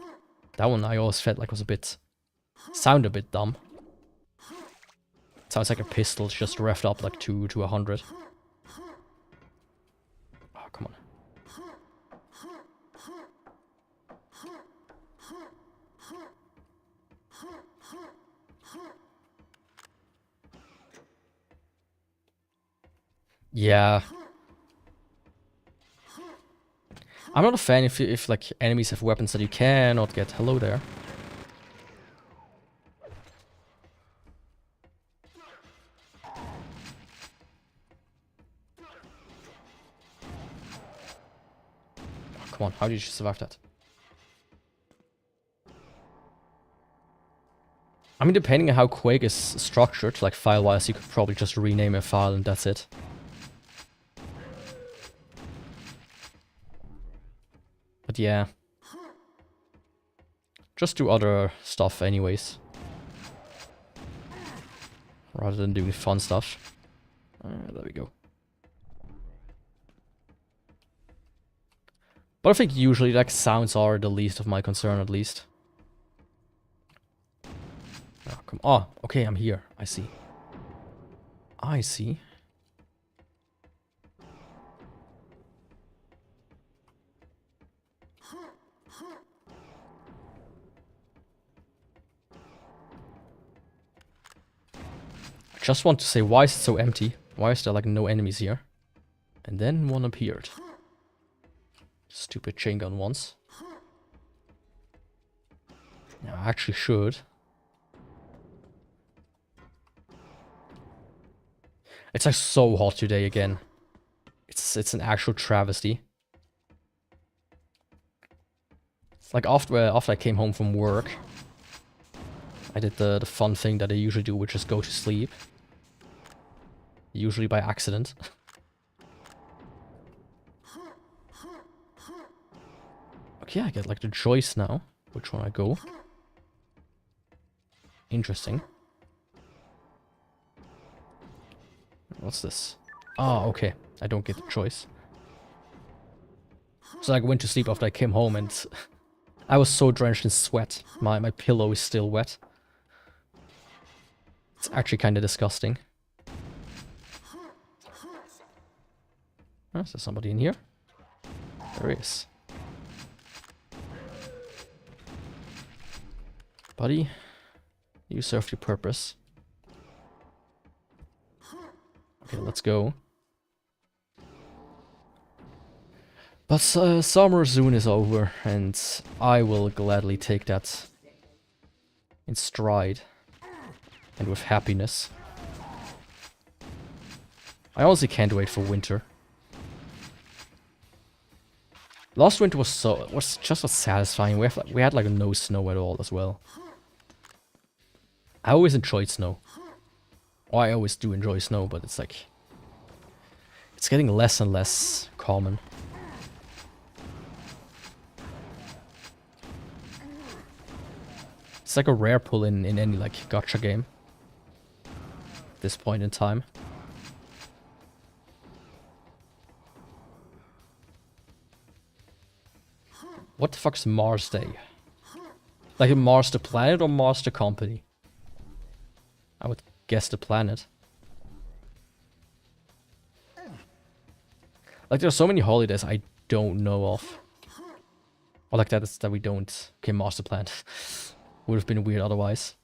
That one I always felt like was a bit... sound a bit dumb. Sounds like a pistol just revved up like to 100. Oh, come on. Yeah. I'm not a fan if like enemies have weapons that you cannot get. Hello there. Oh, come on, how did you survive that? I mean, depending on how Quake is structured, like file-wise, you could probably just rename a file and that's it. But yeah. Just do other stuff anyways. Rather than doing fun stuff. There we go. But I think usually like sounds are the least of my concern at least. Oh, come on. Oh, okay, I'm here. I see. I see. I just want to say, why is it so empty? Why is there like no enemies here? And then one appeared. Stupid chain gun once. Now I actually should. It's like so hot today again. It's an actual travesty. Like after I came home from work, I did the fun thing that I usually do, which is go to sleep. Usually by accident. Okay, I get like the choice now, which one I go. Interesting. What's this? Ah, okay. I don't get the choice. So I went to sleep after I came home and I was so drenched in sweat. My pillow is still wet. It's actually kind of disgusting. Oh, is there somebody in here? There is. Buddy, you served your purpose. Okay, let's go. But summer soon is over, and I will gladly take that in stride and with happiness. I honestly can't wait for winter. Last winter was just as satisfying. We had like no snow at all as well. I always enjoyed snow. Or I always do enjoy snow, but it's like it's getting less and less common. It's like a rare pull in any like gacha game. At this point in time. What the fuck's Mars Day? Like a Mars the planet or Mars the company? I would guess the planet. Like there are so many holidays I don't know of. Or like that we don't. Okay, Mars the planet. Would have been weird otherwise.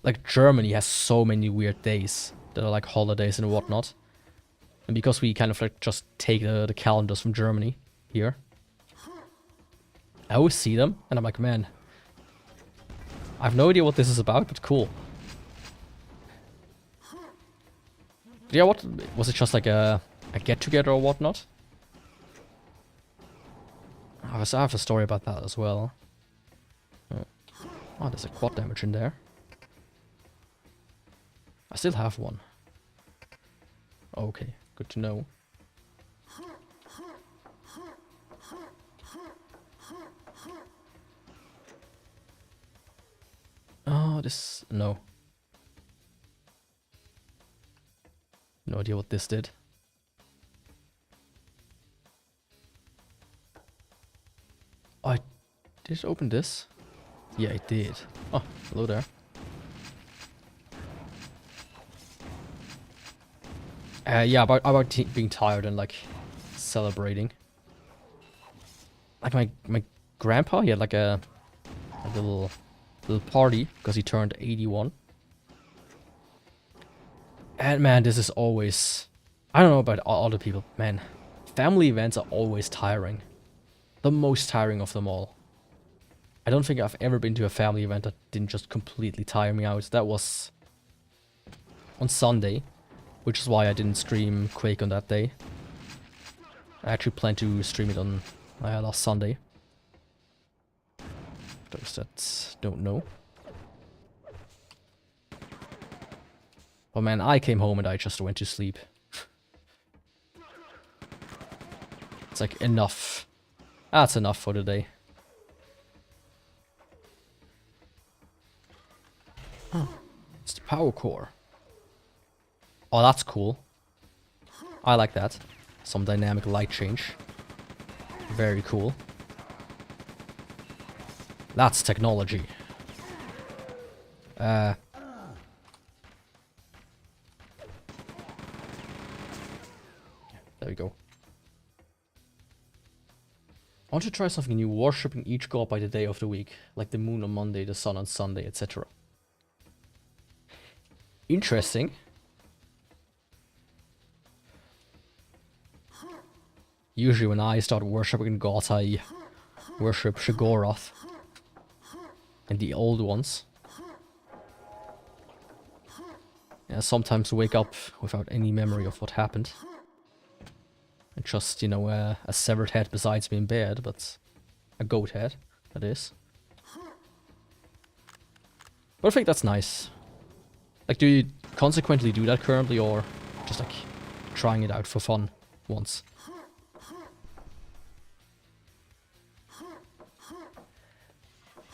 Like Germany has so many weird days that are like holidays and whatnot. And because we kind of like just take the calendars from Germany here. I always see them and I'm like, man, I have no idea what this is about, but cool. Yeah, what was it, just like a get together or whatnot? I have a story about that as well. Oh, there's a quad damage in there. I still have one. Okay, good to know. Oh, this... no. No idea what this did. Oh, did it open this? Yeah, it did. Oh, hello there. Yeah, about being tired and like celebrating. Like my grandpa, he had like a little party because he turned 81. And man, this is always... I don't know about other people, man. Family events are always tiring. The most tiring of them all. I don't think I've ever been to a family event that didn't just completely tire me out. That was on Sunday, which is why I didn't stream Quake on that day. I actually planned to stream it on last Sunday. For those that don't know. But man, I came home and I just went to sleep. It's like enough. That's enough for today. Oh, it's the power core. Oh, that's cool. I like that. Some dynamic light change. Very cool. That's technology. want to try something new, worshipping each god by the day of the week, like the moon on Monday, the sun on Sunday, etc. Interesting. Usually when I start worshipping gods, I worship Shigoroth and the old ones. And I sometimes wake up without any memory of what happened. And just, you know, a severed head besides me in bed, but a goat head, that is. But I think that's nice. Like, do you consequently do that currently, or just like trying it out for fun once?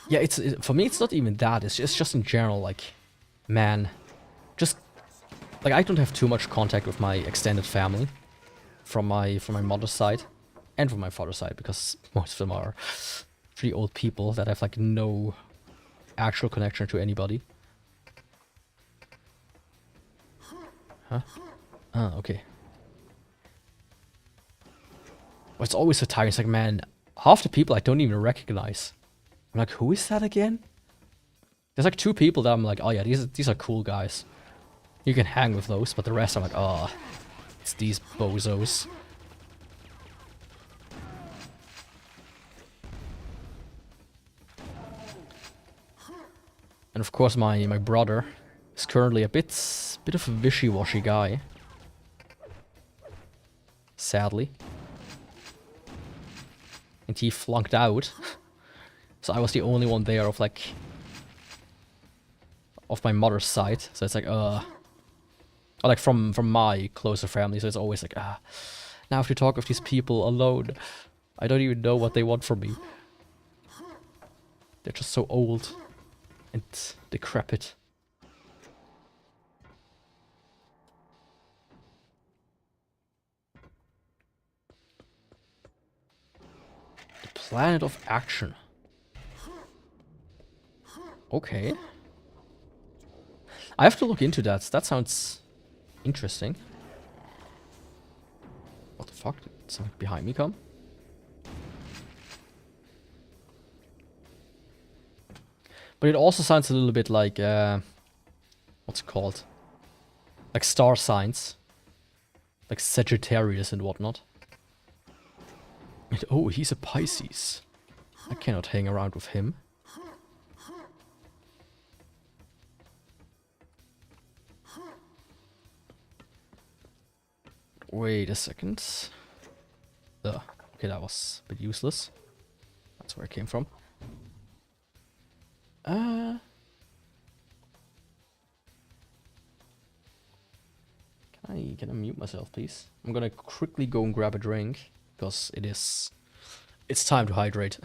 Yeah, for me it's not even that, it's just in general, like, man, just, like, I don't have too much contact with my extended family from my mother's side and from my father's side, because most of them are pretty old people that have, like, no actual connection to anybody. Huh? Ah, okay. But it's always so tiring, it's like, man, half the people I don't even recognize. I'm like, who is that again? There's like 2 people that I'm like, oh yeah, these are cool guys. You can hang with those, but the rest I'm like, oh, it's these bozos. And of course my brother is currently a bit of a wishy-washy guy. Sadly. And he flunked out. So I was the only one there of like, of my mother's side. So it's like, or like from my closer family. So it's always like, now I have to talk with these people alone. I don't even know what they want from me. They're just so old and decrepit. The Planet of Action. Okay. I have to look into that. That sounds interesting. What the fuck? Did something behind me come? But it also sounds a little bit like, what's it called? Like star signs. Like Sagittarius and whatnot. And oh, he's a Pisces. I cannot hang around with him. Wait a second. Okay, that was a bit useless. That's where it came from. Can I mute myself, please? I'm gonna quickly go and grab a drink, because it's time to hydrate.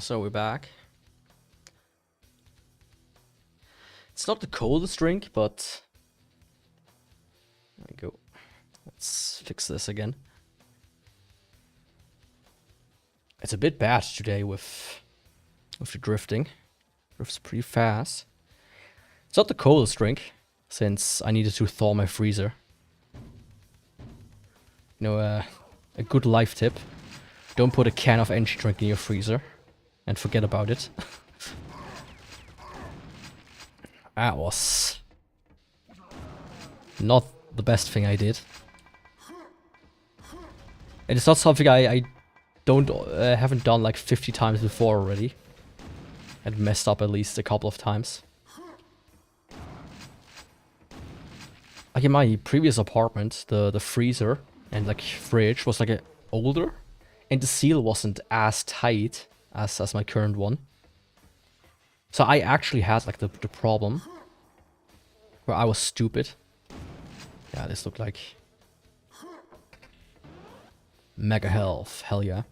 So we're back. It's not the coldest drink, but there we go. Let's fix this again. It's a bit bad today with the drifting. Drifts pretty fast. It's not the coldest drink, since I needed to thaw my freezer. You know, a good life tip. Don't put a can of energy drink in your freezer and forget about it. That was not the best thing I did. And it's not something I haven't done like 50 times before already. And messed up at least a couple of times. Like in my previous apartment, the freezer and like fridge was like older. And the seal wasn't as tight as my current one. So I actually had like the problem where I was stupid. Yeah, this looked like mega health. Hell yeah.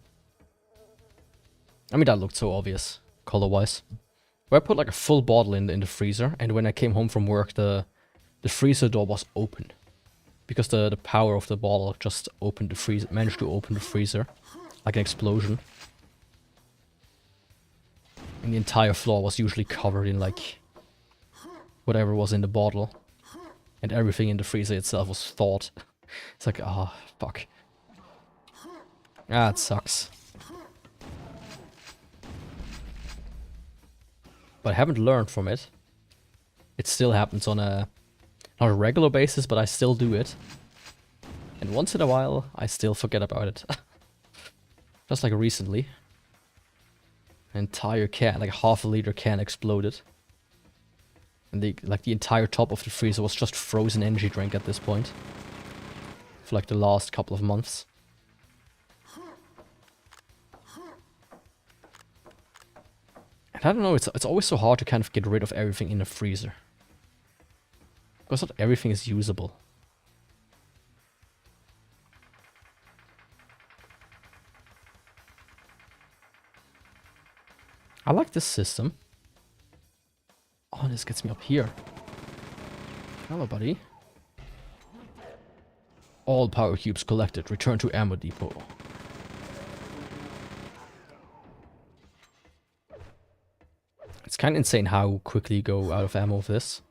I mean, that looked so obvious, color-wise. Where I put like a full bottle in the freezer, and when I came home from work, the freezer door was open. Because the power of the bottle just opened the freezer, managed to open the freezer. Like an explosion. And the entire floor was usually covered in like whatever was in the bottle. And everything in the freezer itself was thawed. It's like, ah, oh, fuck. Ah, it sucks. But I haven't learned from it. It still happens on a, not a regular basis, but I still do it. And once in a while, I still forget about it. Just like recently. An entire can, like a half-a-liter can exploded. And the entire top of the freezer was just frozen energy drink at this point. For like the last couple of months. And I don't know, it's always so hard to kind of get rid of everything in a freezer. Because not everything is usable. I like this system. Oh, this gets me up here. Hello, buddy. All power cubes collected. Return to ammo depot. It's kind of insane how quickly you go out of ammo with this.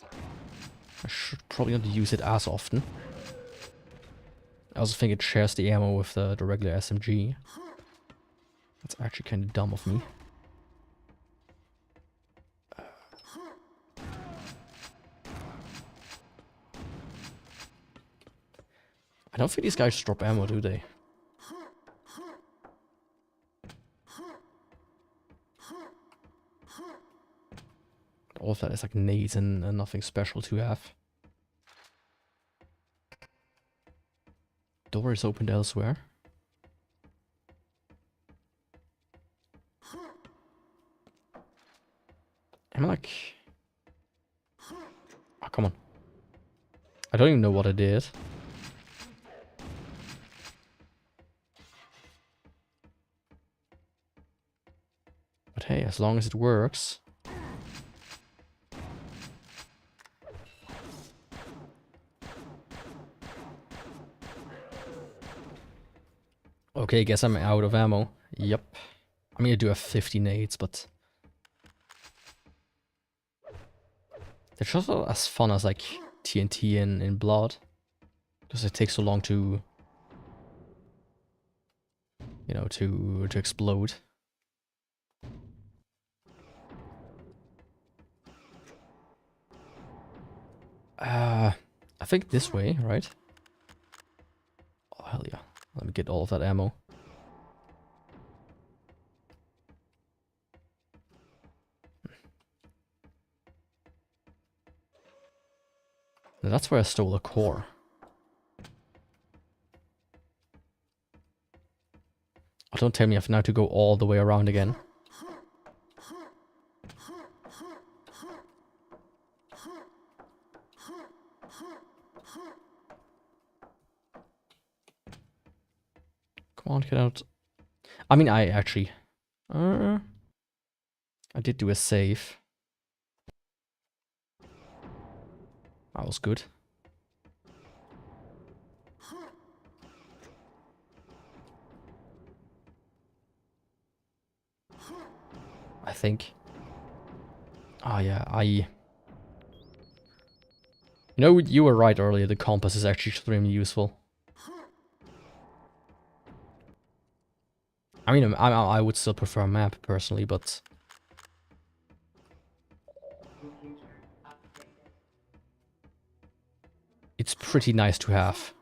I should probably not use it as often. I also think it shares the ammo with the regular SMG. That's actually kind of dumb of me. I don't think these guys drop ammo, do they? All of that is like nades and nothing special to have. Door is opened elsewhere. I'm like... Oh, come on. I don't even know what I did. But hey, as long as it works. Okay, guess I'm out of ammo. Yep. I mean, I do have 50 nades, but... They're just not as fun as, like, TNT in Blood. Because it takes so long to... You know, to explode. I think this way, right? Oh, hell yeah. Let me get all of that ammo. Now that's where I stole a core. Oh, don't tell me I have now to go all the way around again. Come on, get out. I mean, I actually... I did do a save. That was good. I think. Oh yeah, You know, you were right earlier, the compass is actually extremely useful. I mean, I would still prefer a map personally, but it's pretty nice to have.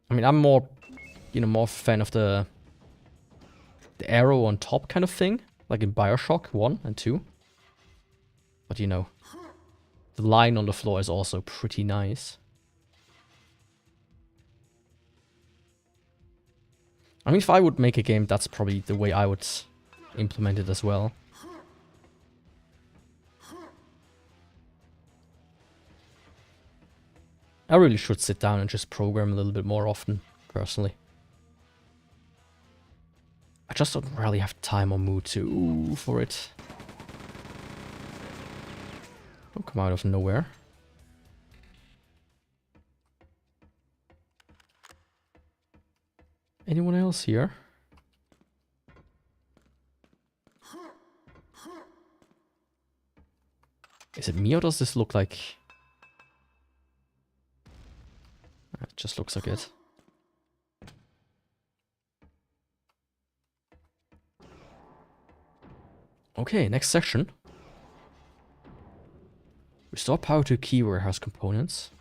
I mean, I'm more, you know, more fan of the arrow on top kind of thing, like in BioShock 1 and 2. But you know, the line on the floor is also pretty nice. I mean, if I would make a game, that's probably the way I would implement it as well. I really should sit down and just program a little bit more often, personally. I just don't really have time or mood to for it. Oh, come out of nowhere. Anyone else here? Is it me or does this look like... It just looks like it. Okay, next section. Restore power to key warehouse components.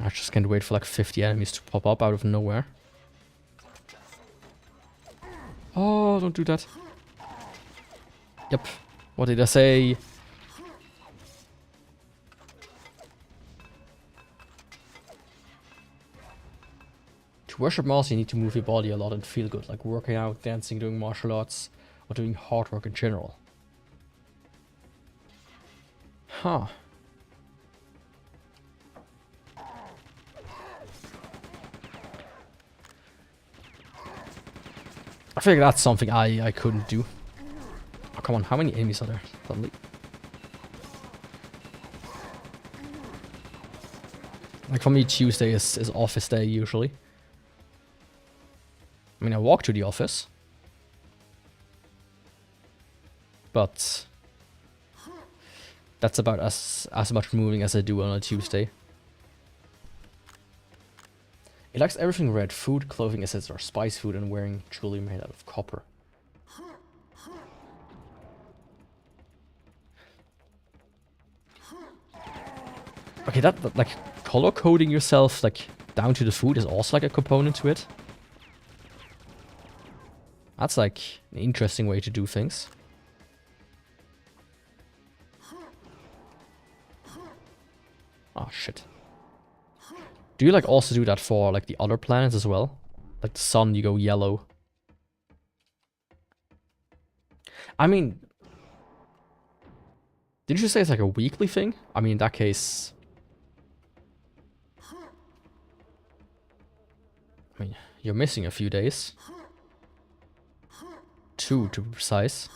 I just can't wait for like 50 enemies to pop up out of nowhere. Oh, don't do that. Yep. What did I say? To worship Mars, you need to move your body a lot and feel good, like working out, dancing, doing martial arts, or doing hard work in general. Huh. I feel like that's something I couldn't do. Oh, come on, how many enemies are there suddenly? Like for me, Tuesday is office day usually. I mean, I walk to the office. But that's about as much moving as I do on a Tuesday. It likes everything red: food, clothing, etc., spice food, and wearing jewelry made out of copper. Okay, that like color coding yourself like down to the food is also like a component to it. That's like an interesting way to do things. Oh shit. Do you like also do that for like the other planets as well? Like the sun, you go yellow. I mean, didn't you say it's like a weekly thing? I mean, in that case... I mean, you're missing a few days. 2 to be precise.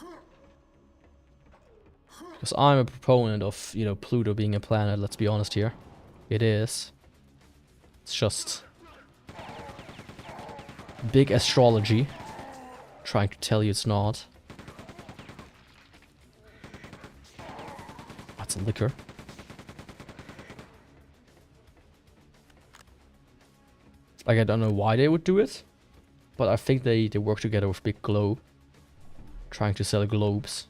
Because I'm a proponent of, you know, Pluto being a planet, let's be honest here. It is. It's just... big astrology. Trying to tell you it's not. That's a liquor. Like, I don't know why they would do it. But I think they work together with Big Globe. Trying to sell globes.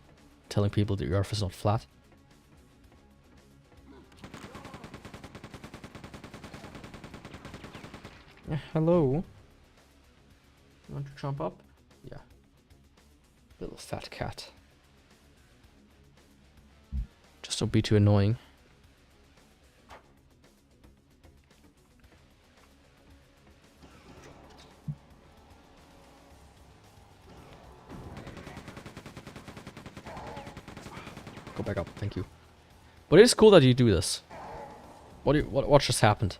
Telling people the Earth is not flat. Hello. You want to jump up? Yeah. Little fat cat. Just don't be too annoying. Go back up, thank you. But it is cool that you do this. What just happened?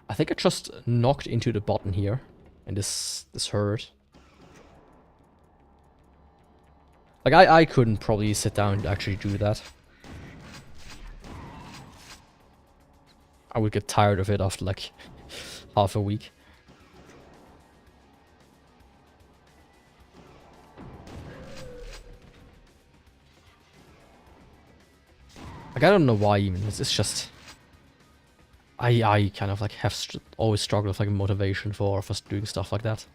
I think I just knocked into the button here, and this hurt. Like, I couldn't probably sit down and actually do that. I would get tired of it after, like, half a week. Like, I don't know why even. It's just... I kind of, like, have always struggled with, like, motivation for doing stuff like that.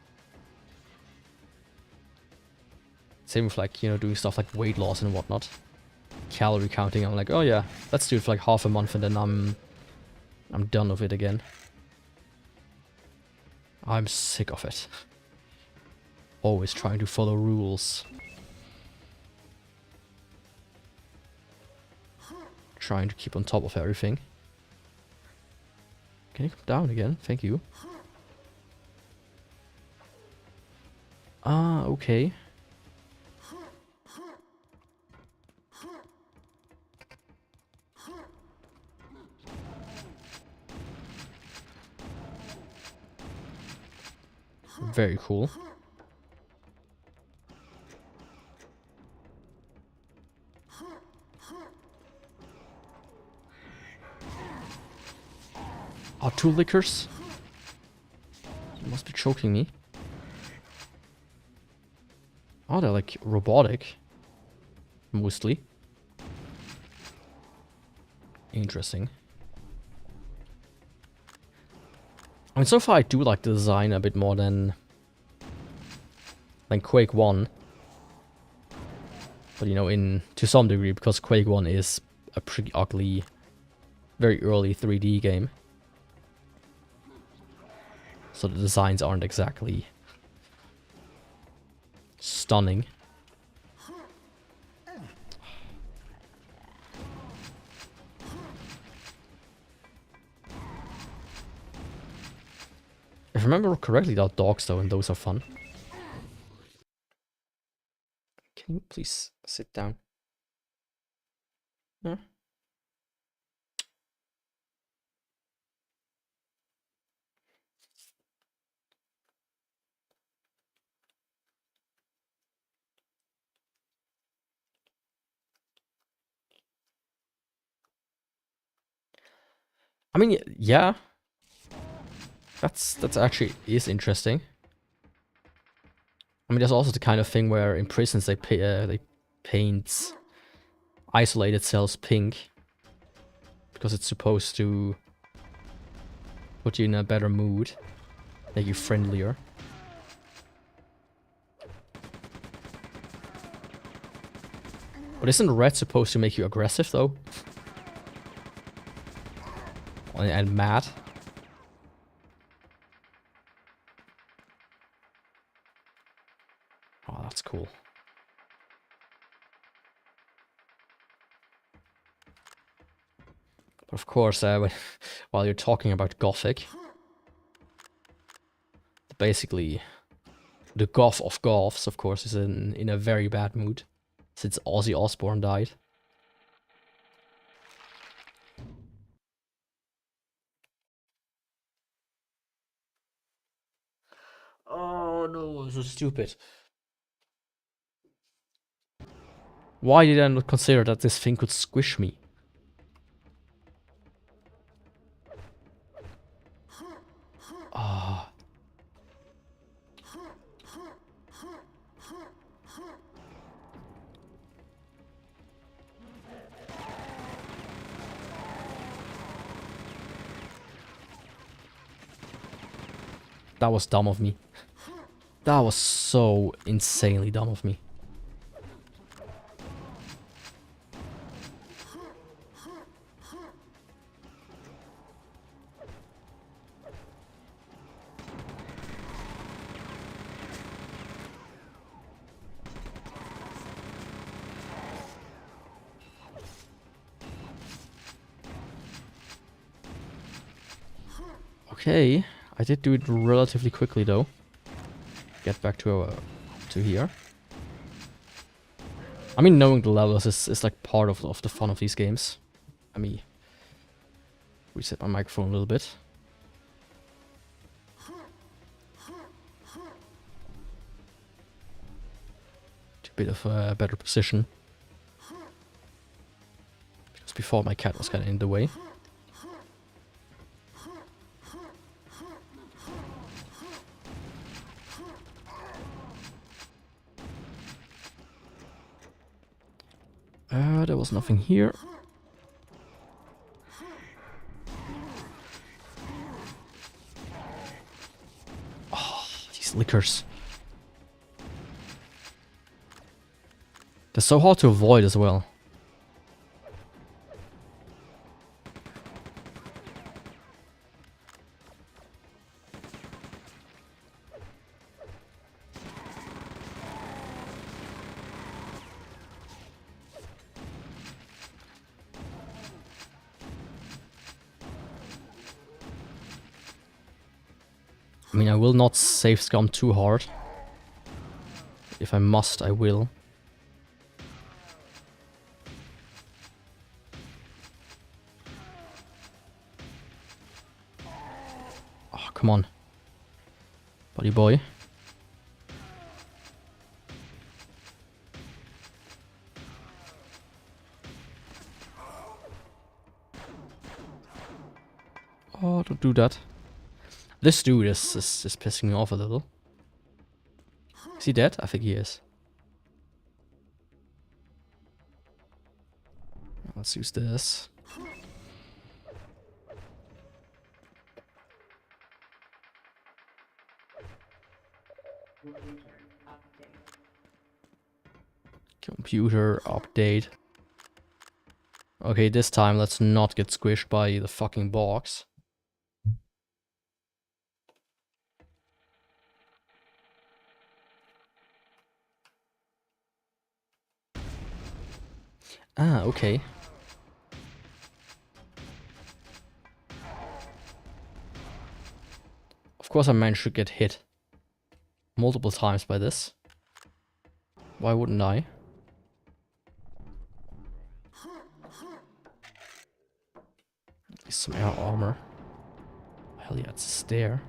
Same with, like, you know, doing stuff like weight loss and whatnot. Calorie counting, I'm like, oh yeah, let's do it for like half a month and then I'm done with it again. I'm sick of it. Always trying to follow rules. Trying to keep on top of everything. Can you come down again? Thank you. Ah, okay. Very cool. Oh, 2 lickers? You must be choking me. Oh, they're like robotic. Mostly. Interesting. I mean, so far I do like the design a bit more than Quake 1. But, you know, to some degree, because Quake 1 is a pretty ugly, very early 3D game. So the designs aren't exactly stunning. If I remember correctly, there are dogs though, and those are fun. Can you please sit down? Yeah. I mean, yeah. That's actually is interesting. I mean, there's also the kind of thing where in prisons they paint isolated cells pink because it's supposed to put you in a better mood, make you friendlier. But isn't red supposed to make you aggressive though? And mad? Oh, that's cool. But of course, while you're talking about Gothic, basically the goth of goths, of course, is in a very bad mood since Ozzy Osbourne died. Oh no, I'm so stupid. Why did I not consider that this thing could squish me? Ah. That was dumb of me. That was so insanely dumb of me. Okay, I did do it relatively quickly though. Get back to here. I mean, knowing the levels is like part of the fun of these games. Let me reset my microphone a little bit. bit of a better position. Because before my cat was kind of in the way. There was nothing here. Oh, these lickers. They're so hard to avoid as well. I mean, I will not save scum too hard. If I must, I will. Oh, come on. Buddy boy. Oh, don't do that. This dude is pissing me off a little. Is he dead? I think he is. Let's use this. Computer update. Okay, this time let's not get squished by the fucking box. Ah, okay. Of course I managed to get hit multiple times by this. Why wouldn't I? At least some air armor. Hell yeah, it's a stair.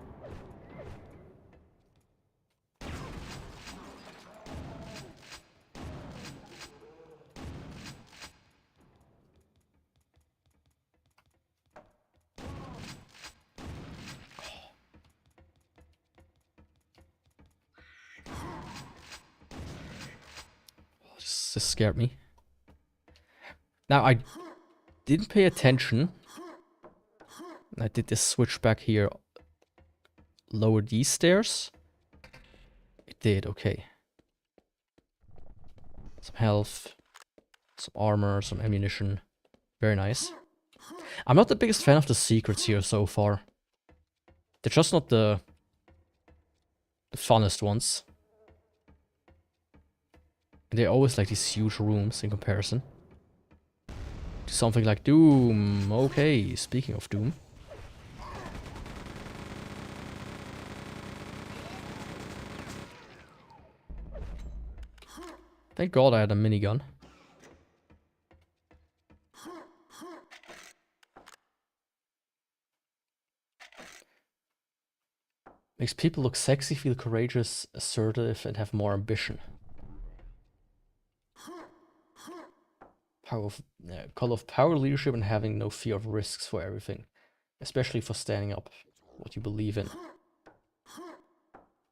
This scared me. Now, I didn't pay attention. I did this switch back here. Lower these stairs. It did, okay. Some health. Some armor, some ammunition. Very nice. I'm not the biggest fan of the secrets here so far. They're just not the funnest ones. They're always like these huge rooms in comparison to something like Doom. Okay, speaking of Doom. Thank God I had a minigun. Makes people look sexy, feel courageous, assertive, and have more ambition. Call of power, leadership, and having no fear of risks for everything. Especially for standing up what you believe in.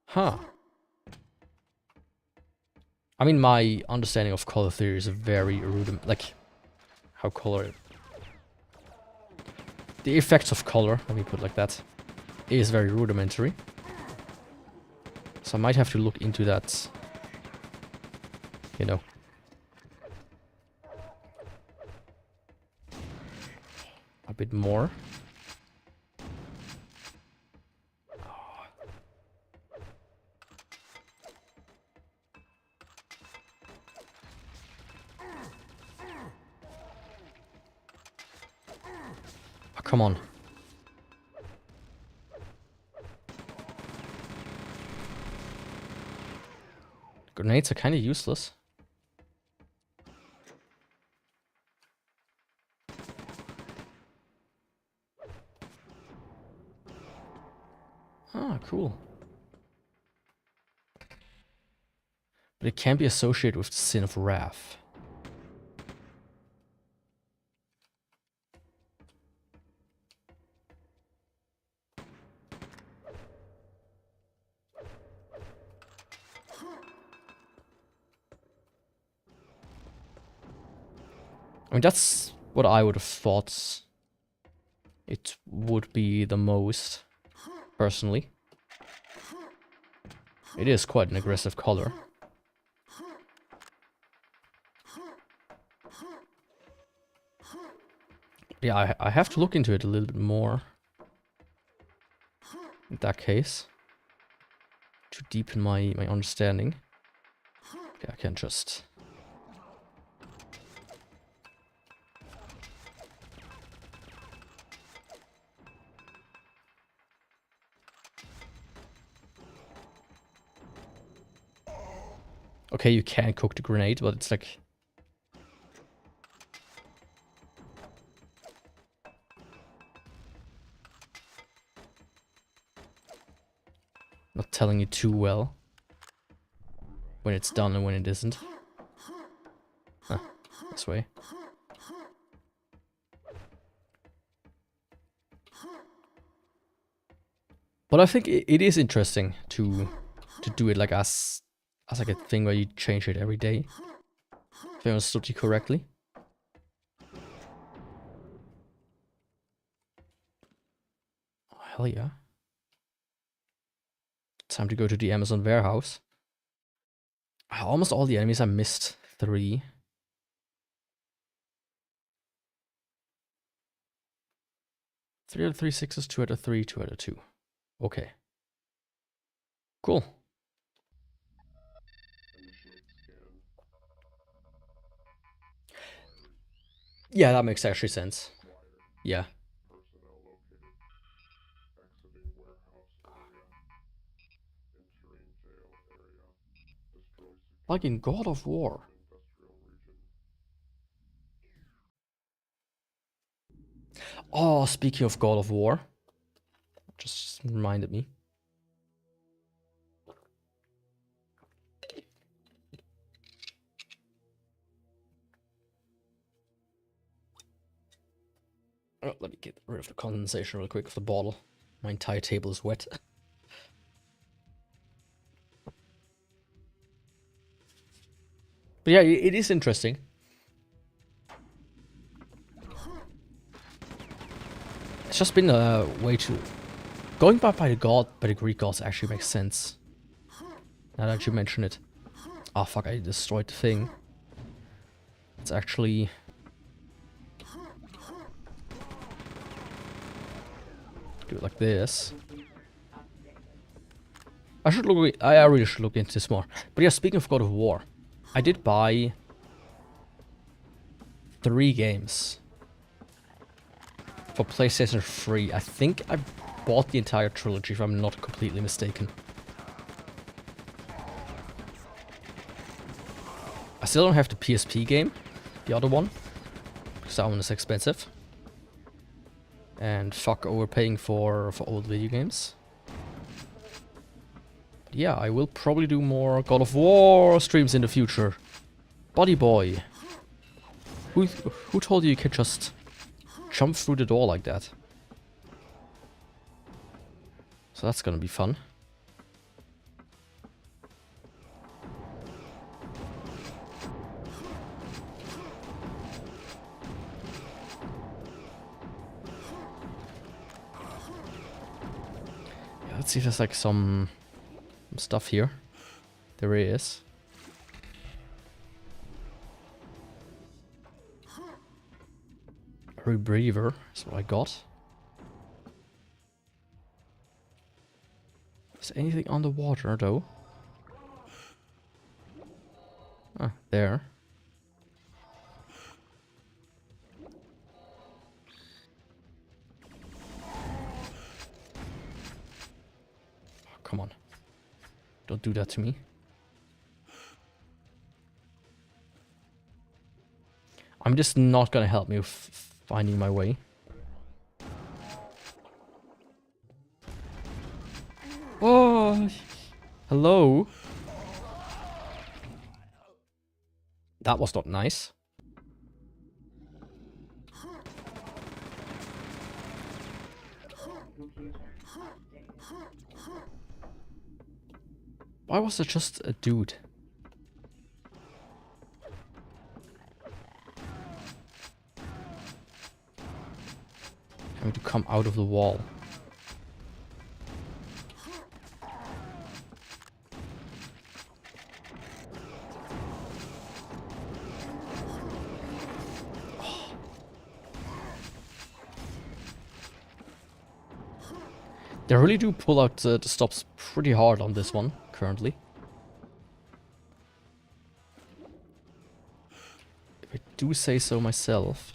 Huh. I mean, my understanding of color theory is very rudimentary. Like, how color... The effects of color, let me put it like that, is very rudimentary. So I might have to look into that, you know. A bit more. Oh, come on. Grenades are kind of useless. Ah, cool. But But it can be associated with the sin of wrath. I mean, that's what I would have thought it would be the most, personally. It is quite an aggressive color. Yeah, I have to look into it a little bit more. In that case. To deepen my understanding. Okay, I can just... Okay, you can cook the grenade, but it's like... not telling you too well. When it's done and when it isn't. Ah, this way. But I think it is interesting to do it like as like a thing where you change it every day. If I understood you correctly. Oh, hell yeah. Time to go to the Amazon warehouse. Almost all the enemies I missed. 3. 3 out of 3 6s, 2 out of 3, 2 out of 2. Okay. Cool. Yeah, that makes actually sense. Yeah. Like in God of War. Oh, speaking of God of War. Just reminded me. Oh, let me get rid of the condensation real quick of the bottle. My entire table is wet. But yeah, it is interesting. It's just been a way to... Going by the Greek gods actually makes sense. Now that you mention it. Oh fuck, I destroyed the thing. It's actually... do it like this. I really should look into this more. But yeah, speaking of God of War, I did buy 3 games for PlayStation 3. I think I bought the entire trilogy, if I'm not completely mistaken. I still don't have the PSP game, the other one, because that one is expensive. And fuck overpaying for old video games. Yeah, I will probably do more God of War streams in the future. Buddy boy. Who told you can just jump through the door like that? So that's gonna be fun. Yeah, let's see if there's like some stuff here. There is. A rebreather is what I got. Is anything on the water though? Ah, there. Oh, come on. Don't do that to me. I'm just not gonna help me with finding my way. Oh, hello. That was not nice. Why was it just a dude? Having to come out of the wall. They really do pull out the stops pretty hard on this one, currently. If I do say so myself.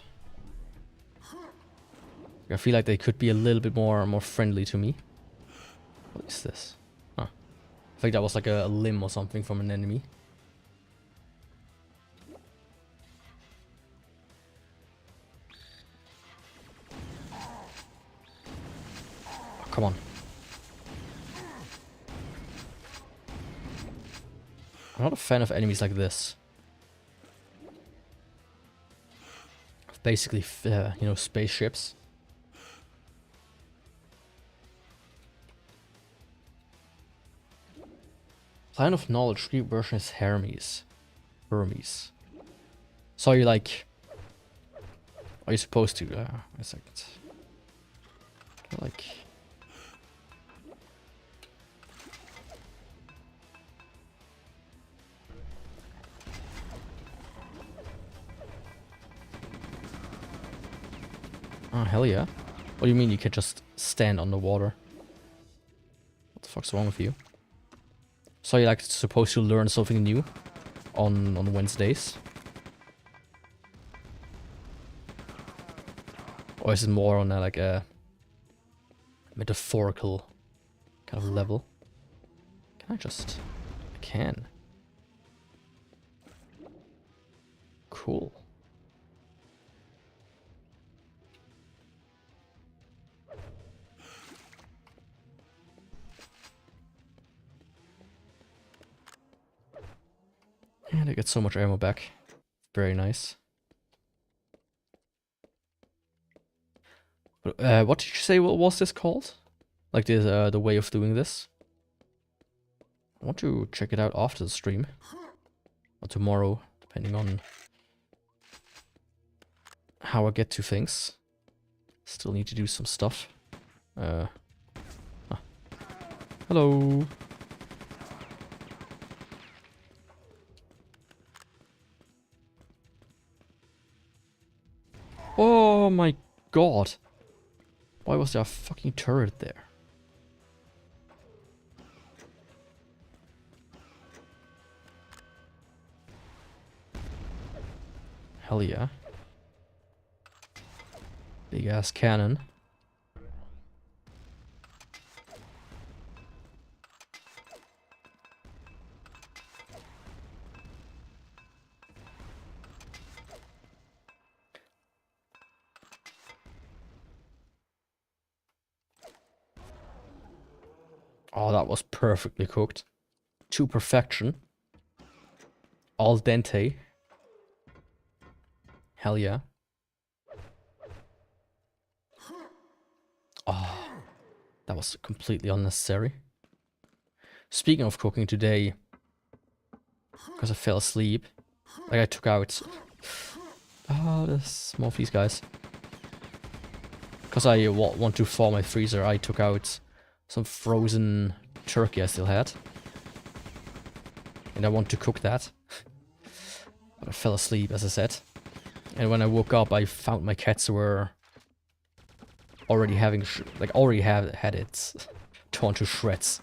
I feel like they could be a little bit more friendly to me. What is this? Huh. I think that was like a limb or something from an enemy. Oh, come on. I'm not a fan of enemies like this. Basically, you know, spaceships. Line of knowledge, free version is Hermes. So you like... Are you supposed to... a second. Like... Oh, hell yeah. What do you mean you can just stand on the water? What the fuck's wrong with you? So you're like supposed to learn something new on Wednesdays? Or is it more on a, like a metaphorical kind of level? Can I just... I can. Cool. And I get so much ammo back. Very nice. What did you say? What was this called? Like the way of doing this? I want to check it out after the stream. Or tomorrow, depending on how I get to things. Still need to do some stuff. Hello. Oh my god. Why was there a fucking turret there? Hell yeah. Big ass cannon. Oh, that was perfectly cooked. To perfection. Al dente. Hell yeah. Oh, that was completely unnecessary. Speaking of cooking today, because I fell asleep, like I took out... Oh, there's more of these guys. Because I want to thaw my freezer, I took out some frozen turkey I still had. And I want to cook that. But I fell asleep, as I said. And when I woke up, I found my cats were already having, had it torn to shreds.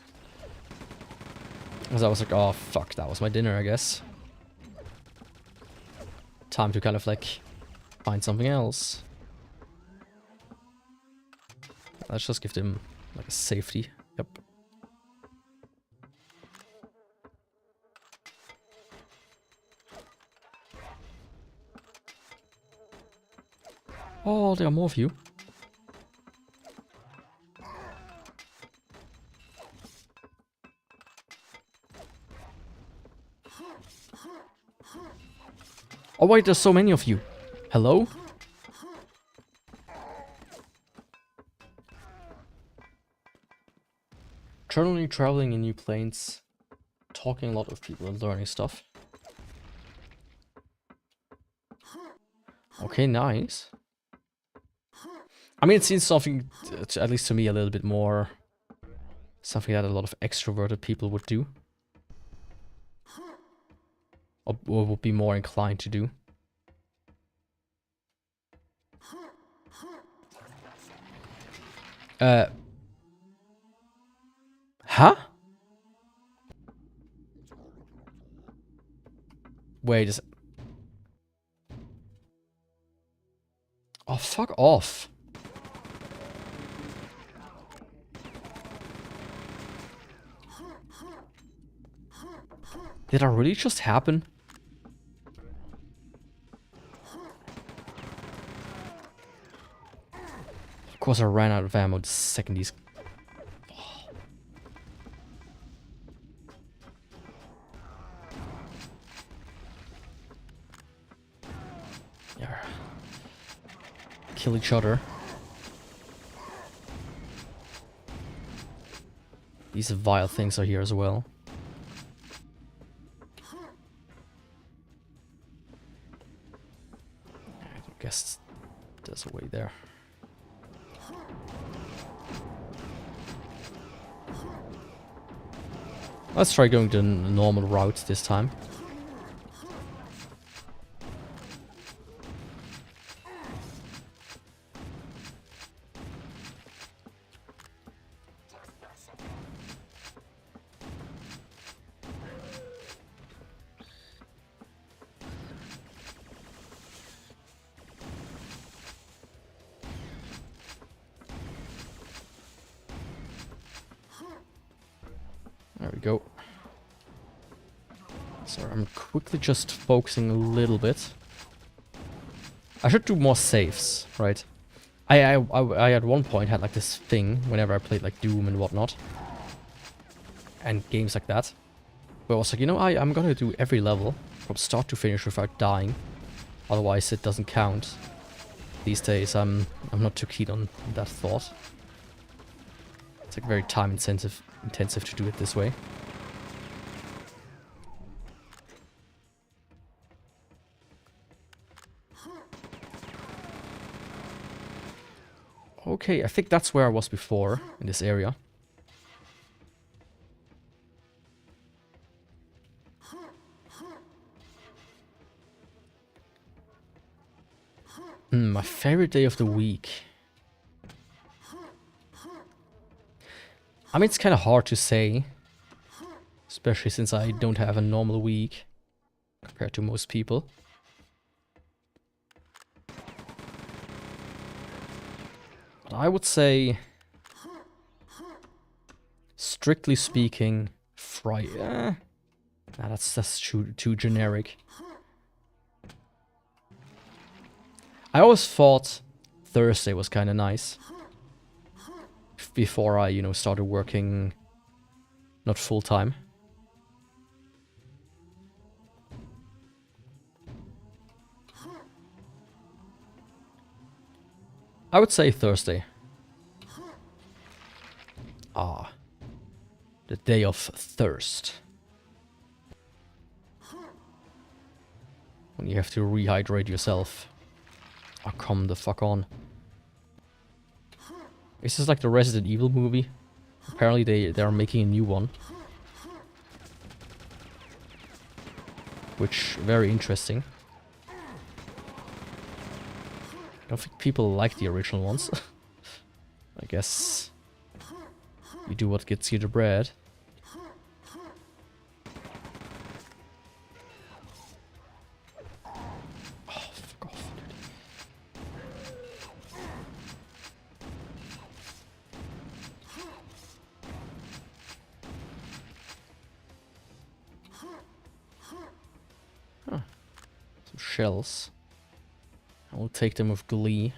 Because I was like, oh fuck, that was my dinner, I guess. Time to kind of like find something else. Let's just give them like a safety. Yep. Oh, there are more of you. wait, there's so many of you. Hello? Currently traveling in new planes, talking a lot with people and learning stuff. Okay, nice. I mean, it seems something, at least to me, a little bit more... something that a lot of extroverted people would do. Or would be more inclined to do. Huh? Wait, is... Oh, fuck off. Did that really just happen? Of course I ran out of ammo the second these... Oh. Yeah. Kill each other. These vile things are here as well. I guess there's a way there. Let's try going the normal route this time. There we go. So I'm quickly just focusing a little bit. I should do more saves, right? I at one point had like this thing whenever I played like Doom and whatnot. And games like that. Where I was like, you know, I'm gonna do every level from start to finish without dying. Otherwise it doesn't count. These days I'm not too keen on that thought. It's like very time intensive to do it this way. Okay, I think that's where I was before, in this area. My favorite day of the week. I mean, it's kind of hard to say. Especially since I don't have a normal week compared to most people. But I would say, strictly speaking, Friday. Nah, that's too generic. I always thought Thursday was kind of nice. Before I, you know, started working not full time. I would say Thursday. Ah. The day of thirst. When you have to rehydrate yourself. Oh, come the fuck on. Is this like the Resident Evil movie? Apparently they are making a new one. Which, very interesting. I don't think people like the original ones. I guess you do what gets you the bread. Oh, fuck off, dude. Huh. Some shells. I will take them with glee.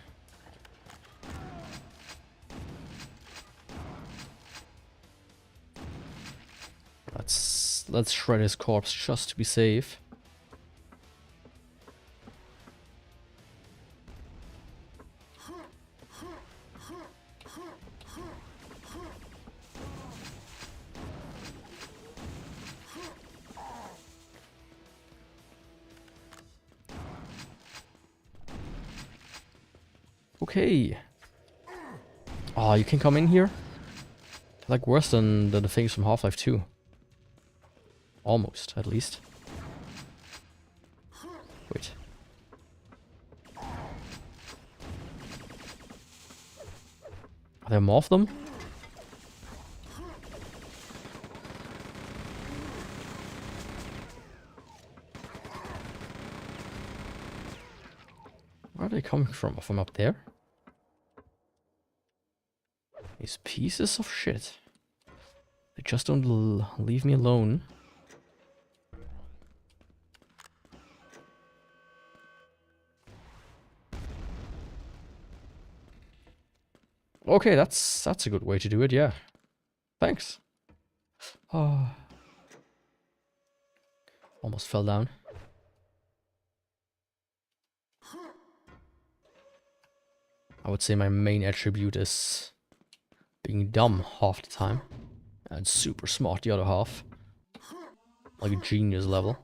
Let's shred his corpse just to be safe. Okay. Oh, you can come in here? Like worse than the things from Half-Life 2. Almost, at least. Wait. Are there more of them? Where are they coming from? From up there? These pieces of shit. They just don't leave me alone. Okay, that's a good way to do it, yeah. Thanks. Oh. Almost fell down. I would say my main attribute is being dumb half the time and super smart the other half. Like a genius level.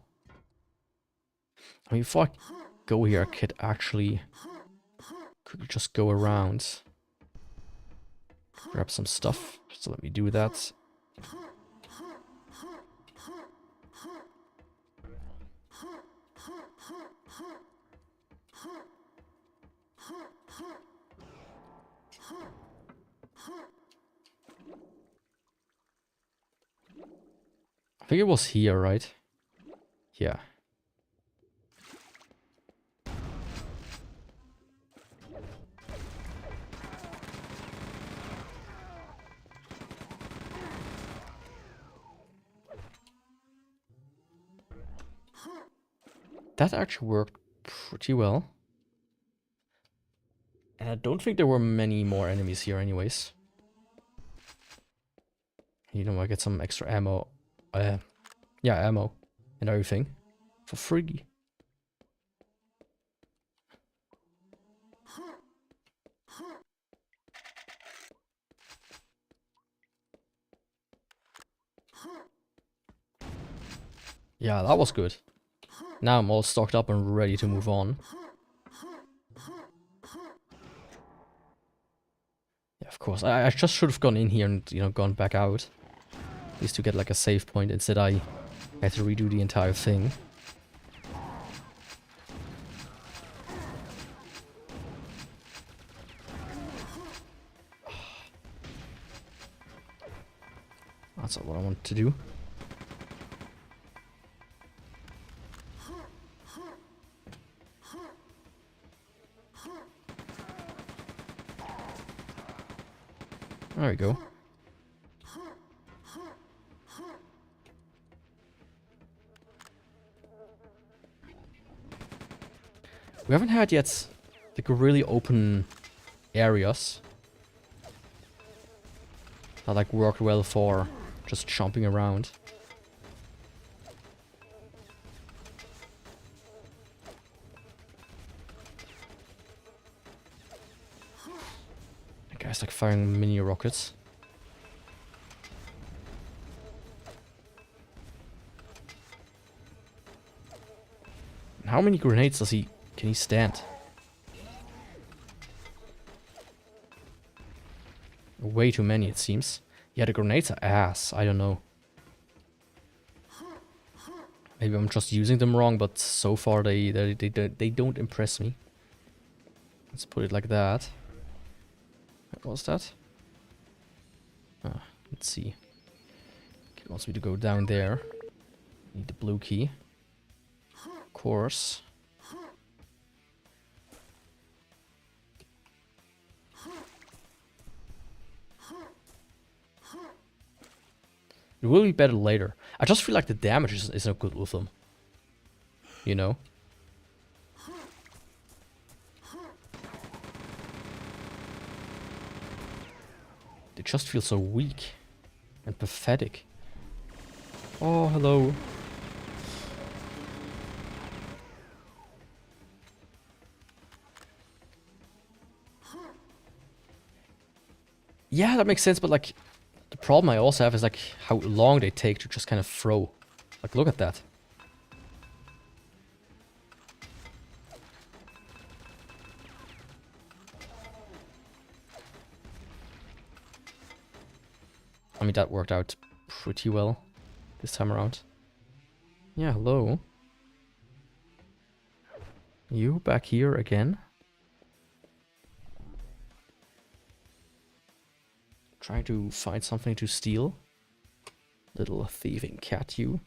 I mean, before I go here, I could actually just go around. Grab some stuff, so let me do that. I think it was here, right? Yeah. That actually worked pretty well. And I don't think there were many more enemies here anyways. You know, I get some extra ammo. Yeah, ammo and everything. For free. Yeah, that was good. Now I'm all stocked up and ready to move on. Yeah, of course. I just should have gone in here and, you know, gone back out. At least to get like a save point. Instead I had to redo the entire thing. That's not what I want to do. There we go. We haven't had yet like really open areas that like worked well for just jumping around. The guy's like firing mini rockets. How many grenades can he stand? Way too many, it seems. Yeah, the grenades are ass. I don't know. Maybe I'm just using them wrong, but so far they don't impress me. Let's put it like that. What was that? Let's see. It wants me to go down there. Need the blue key. Of course. It will be better later. I just feel like the damage is not good with them. You know? They just feel so weak and pathetic. Oh, hello. Yeah, that makes sense, but like, the problem I also have is like how long they take to just kind of throw. Like, look at that. mean, that worked out pretty well this time around. Yeah, hello. You back here again? Trying to find something to steal? Little thieving cat, you.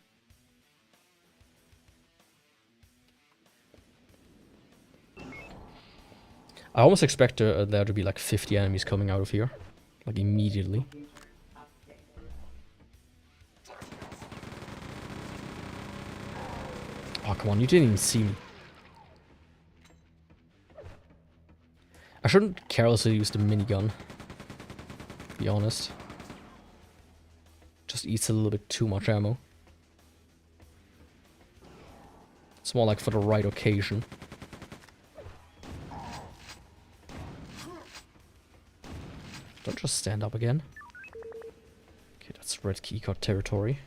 I almost expect there to be like 50 enemies coming out of here. Like immediately. Oh, come on, you didn't even see me. I shouldn't carelessly use the minigun, to be honest. Just eats a little bit too much ammo. It's more like for the right occasion. Don't just stand up again. Okay, that's red keycard territory.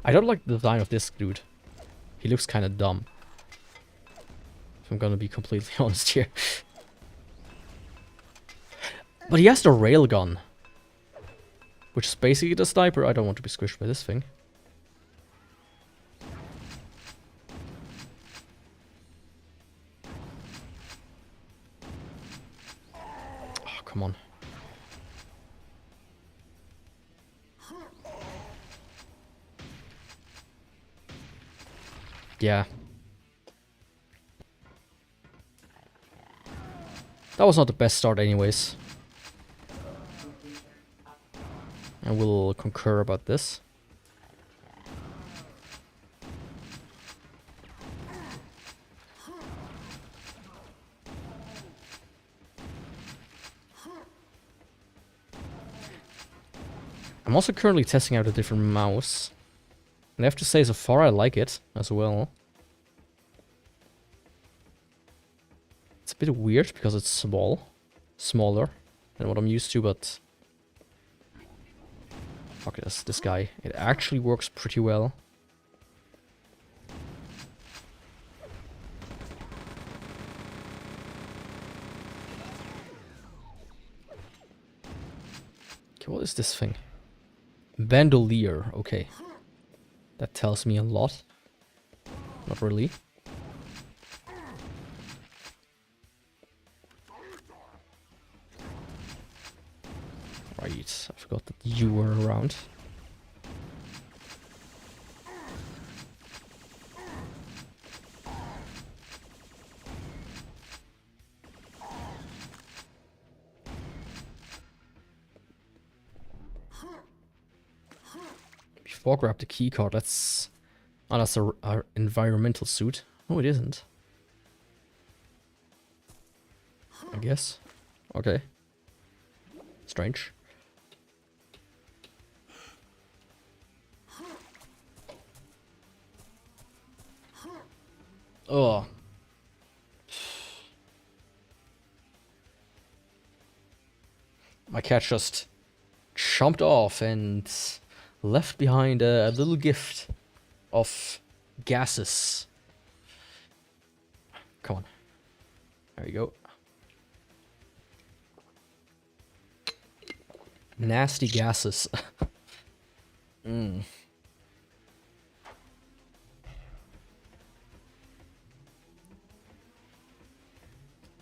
I don't like the design of this dude. He looks kind of dumb. If I'm gonna be completely honest here. But he has the railgun. Which is basically the sniper. I don't want to be squished by this thing. Oh, come on. Yeah. That was not the best start anyways. I will concur about this. I'm also currently testing out a different mouse. And I have to say, so far I like it as well. It's a bit weird because it's smaller than what I'm used to, but fuck this guy. It actually works pretty well. Okay, what is this thing? Bandolier, okay. That tells me a lot. Not really. Right, I forgot that you were around. Before I grab the key card, let's... Oh, that's our environmental suit. No, it isn't. I guess. Okay. Strange. Oh. My cat just chomped off and left behind a little gift of gases. Come on. There you go. Nasty gases.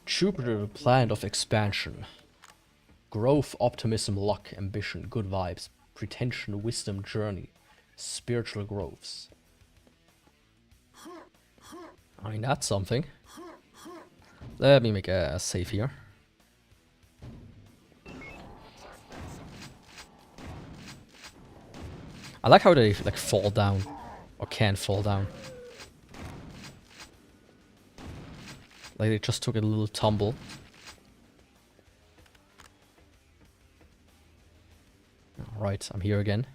Jupiter, planet of expansion. Growth, optimism, luck, ambition, good vibes, pretension, wisdom, journey, spiritual growths. I mean, that's something. Let me make a save here. I like how they like fall down, or can fall down. Like they just took a little tumble. Alright, I'm here again.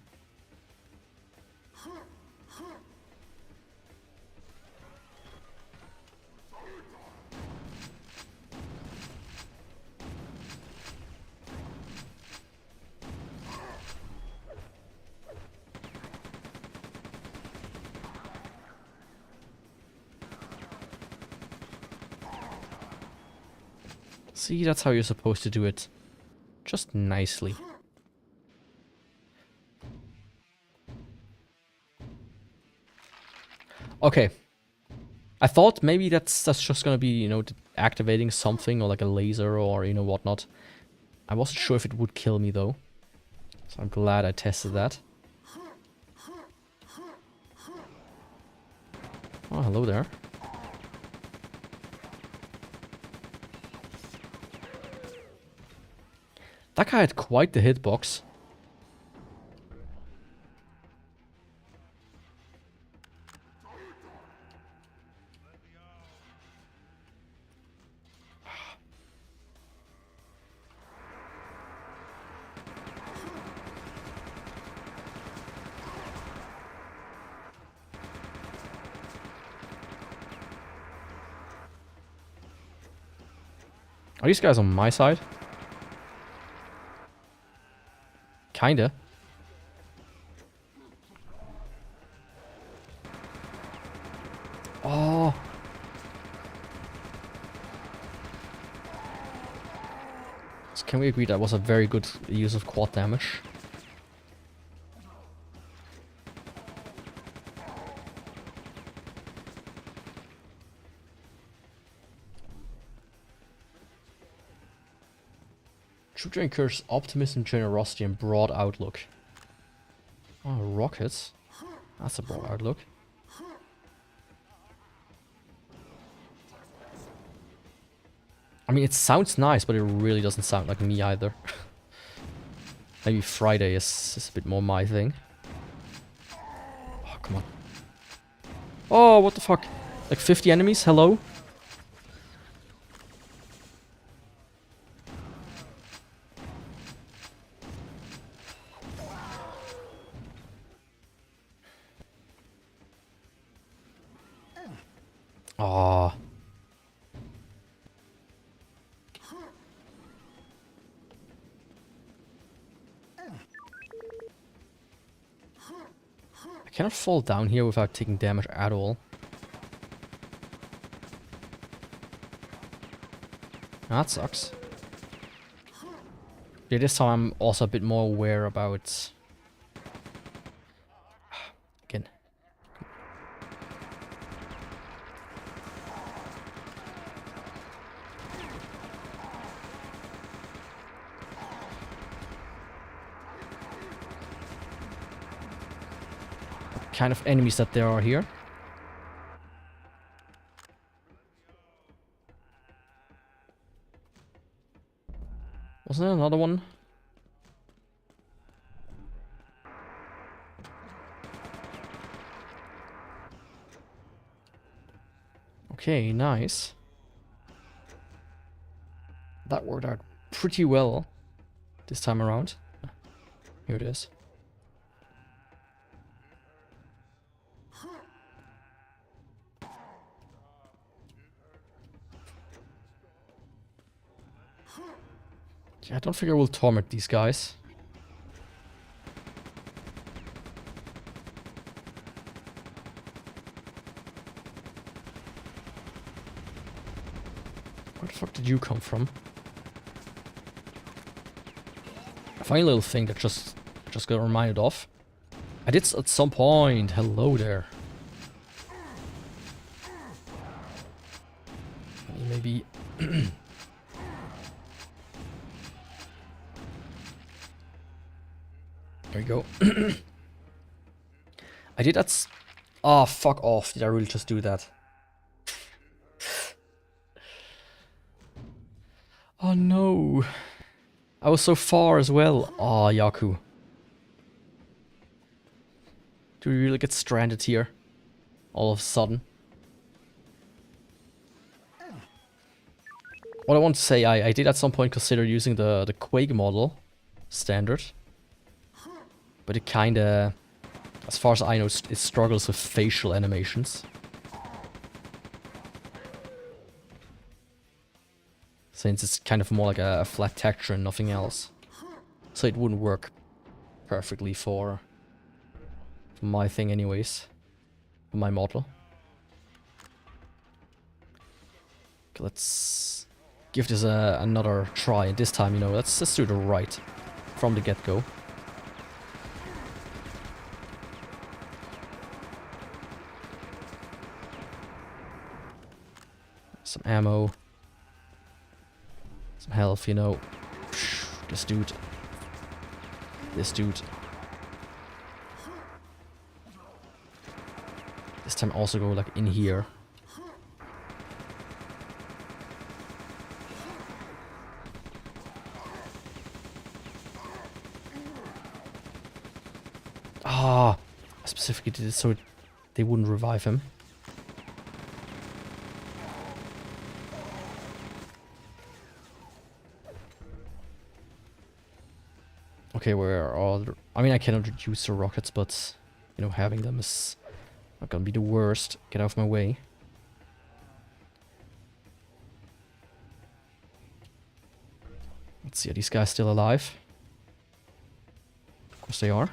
See, that's how you're supposed to do it. Just nicely. Okay. I thought maybe that's just gonna be, you know, activating something or like a laser or, you know, whatnot. I wasn't sure if it would kill me though. So I'm glad I tested that. Oh, hello there. That guy had quite the hitbox. Are these guys on my side? Kinda. Oh. So can we agree that was a very good use of quad damage? Shooter encourages optimism, generosity, and broad outlook. Oh, rockets. That's a broad outlook. I mean, it sounds nice, but it really doesn't sound like me either. Maybe Friday is a bit more my thing. Oh, come on. Oh, what the fuck? Like 50 enemies? Hello? Ah. I cannot fall down here without taking damage at all. That sucks. Yeah, this time I'm also a bit more aware about... Again. What kind of enemies that there are here. Wasn't there another one? Okay, nice. That worked out pretty well this time around. Here it is. Yeah, I don't think I will torment these guys. Where the fuck did you come from? A funny little thing that just got reminded of. I did at some point. Hello there. Maybe. There we go. I did that. Oh, fuck off. Did I really just do that? Oh no. I was so far as well. Oh, Yaku. Do we really get stranded here? All of a sudden. What I want to say, I did at some point consider using the Quake model standard. But it kinda, as far as I know, it struggles with facial animations. Since it's kind of more like a flat texture and nothing else. So it wouldn't work perfectly for my thing anyways. For my model. Okay, let's give this another try. And this time, you know, let's do the right from the get-go. Some ammo. Some health, you know. This dude. This dude. This time also go like in here. Ah, I specifically did it so they wouldn't revive him. Okay, where are all the... I mean, I cannot use the rockets, but, you know, having them is not gonna be the worst. Get out of my way. Let's see, are these guys still alive? Of course they are.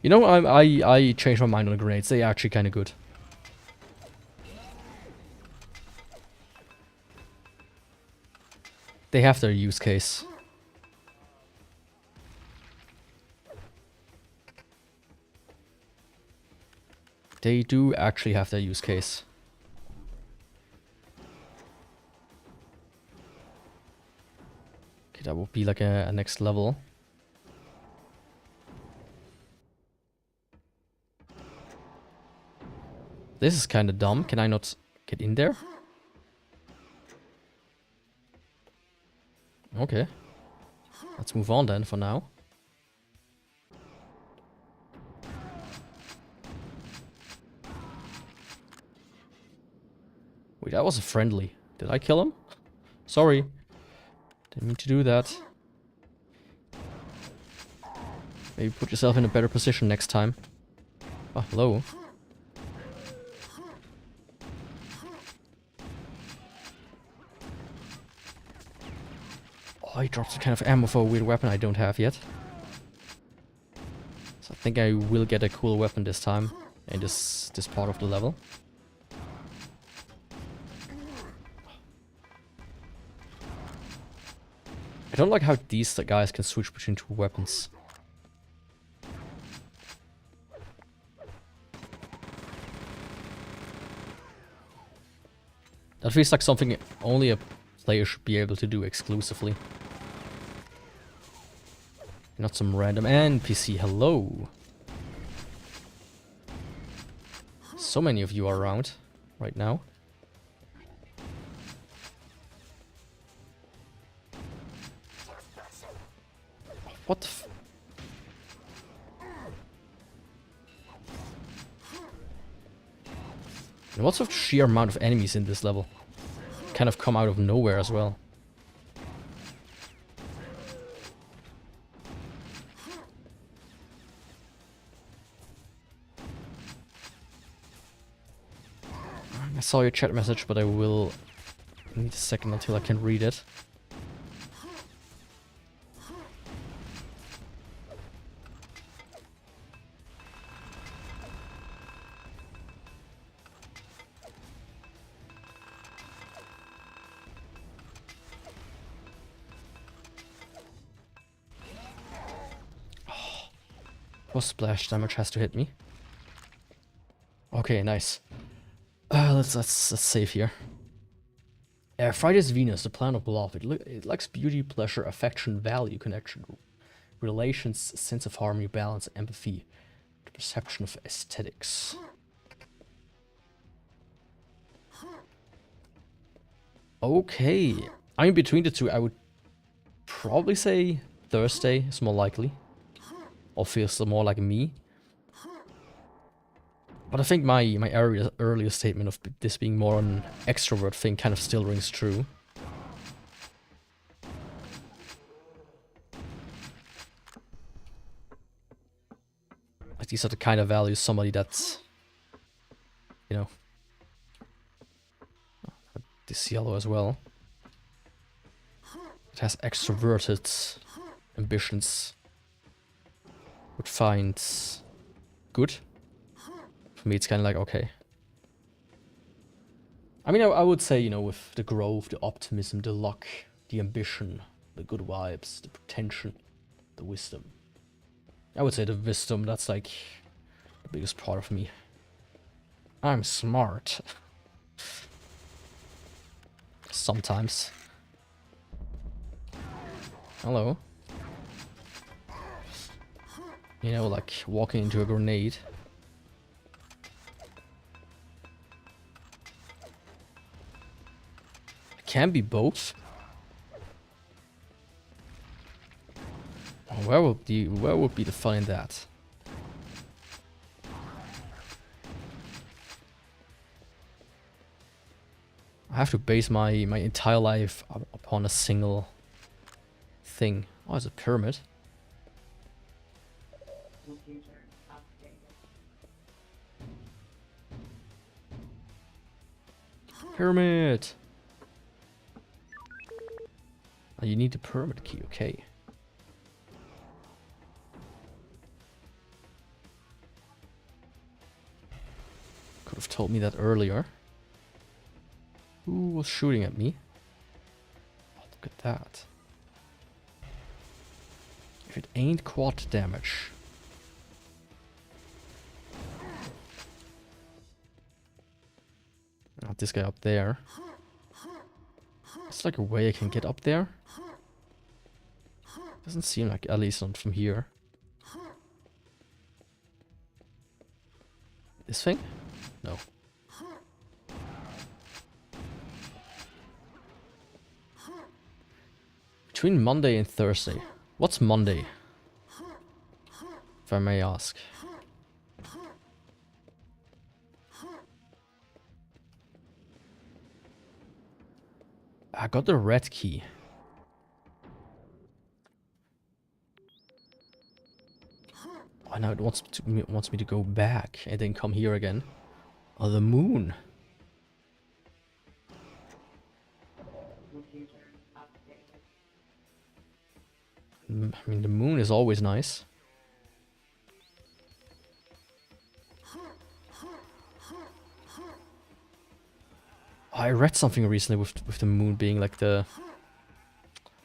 You know, I changed my mind on the grenades. They're actually kind of good. They have their use case. They do actually have their use case. Okay, that would be like a next level. This is kind of dumb. Can I not get in there? Okay. Let's move on then for now. Wait, that was a friendly. Did I kill him? Sorry. Didn't mean to do that. Maybe put yourself in a better position next time. Oh, hello. Oh, he dropped some kind of ammo for a weird weapon I don't have yet. So I think I will get a cool weapon this time in this part of the level. I don't like how these guys can switch between two weapons. That feels like something only a player should be able to do exclusively. Not some random NPC. Hello. So many of you are around right now. What the f... And what's the sheer amount of enemies in this level? Kind of come out of nowhere as well. I saw your chat message, but I will need a second until I can read it. What splash damage has to hit me? Okay, nice. Let's save here. Friday's Venus, the planet of love. It likes beauty, pleasure, affection, value, connection, relations, sense of harmony, balance, empathy, the perception of aesthetics. Okay. I mean, between the two, I would probably say Thursday is more likely. Or feels more like me. But I think my earlier statement of this being more an extrovert thing kind of still rings true. Like these are the kind of values somebody that's, you know, this yellow as well. that has extroverted ambitions would find good. For me, it's kind of like, okay. I mean, I would say, you know, with the growth, the optimism, the luck, the ambition, the good vibes, the pretension, the wisdom. I would say the wisdom, that's like the biggest part of me. I'm smart. Sometimes. Hello. You know, like walking into a grenade. It can be both. Where would be the fun in that? I have to base my entire life upon a single thing. Oh, it's a pyramid. Pyramid! Oh, you need the pyramid key, okay. Could have told me that earlier. Who was shooting at me? Oh, look at that. If it ain't quad damage. Oh, this guy up there. It's like a way I can get up there. Doesn't seem like, at least not from here. This thing? No. Between Monday and Thursday. What's Monday? If I may ask. I got the red key. Oh, now it wants me to go back and then come here again. Oh, the moon. I mean, the moon is always nice. I read something recently with the moon being like the...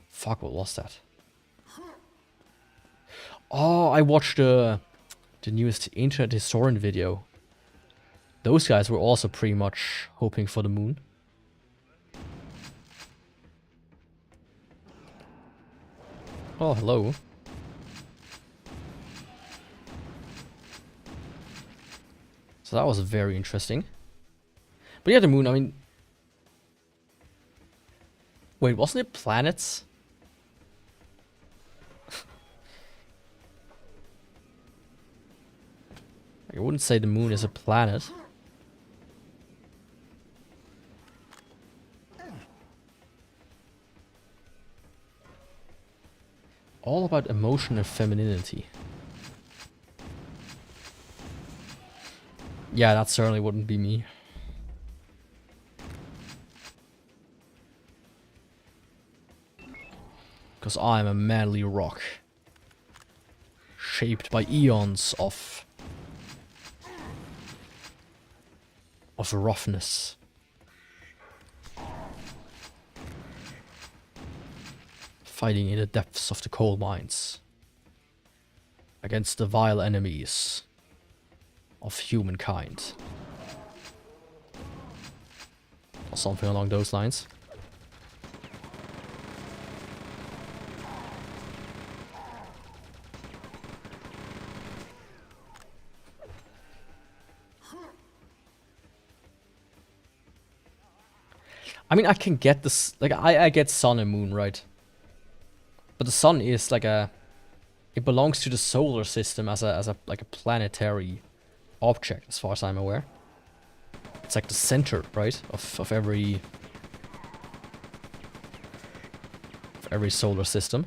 Fuck, what was that? Oh, I watched the newest Internet Historian video. Those guys were also pretty much hoping for the moon. Oh, hello. So that was very interesting. But yeah, the moon, I mean... Wait, wasn't it planets? I wouldn't say the moon is a planet. All about emotion and femininity. Yeah, that certainly wouldn't be me. Because I'm a manly rock. Shaped by eons of roughness. Fighting in the depths of the coal mines. Against the vile enemies of humankind. Or something along those lines. I mean, I can get this, like, I get sun and moon, right? But the sun is like a, it belongs to the solar system as a like a planetary object, as far as I'm aware. It's like the center, right, of every solar system.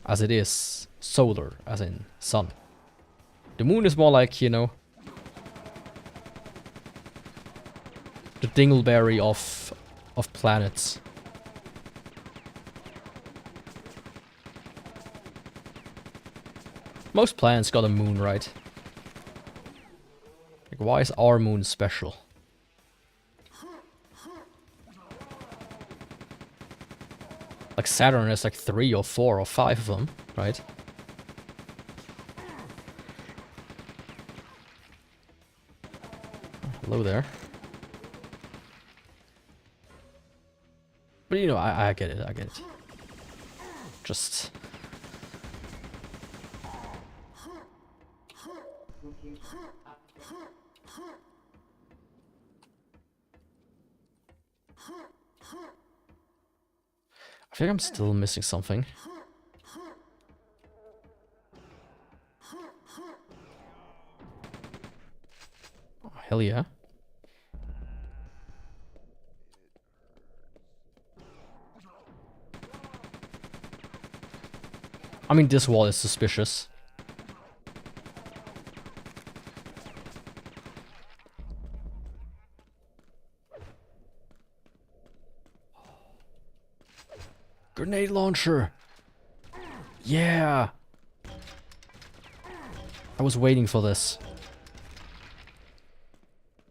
As it is solar, as in sun. The moon is more like, you know, the dingleberry of planets. Most planets got a moon, right? Like, why is our moon special? Like Saturn has like 3 or 4 or 5 of them, right? Hello there. But you know, I get it, I get it. Just... I think I'm still missing something. Oh, hell yeah. I mean, this wall is suspicious. Grenade launcher! Yeah! I was waiting for this.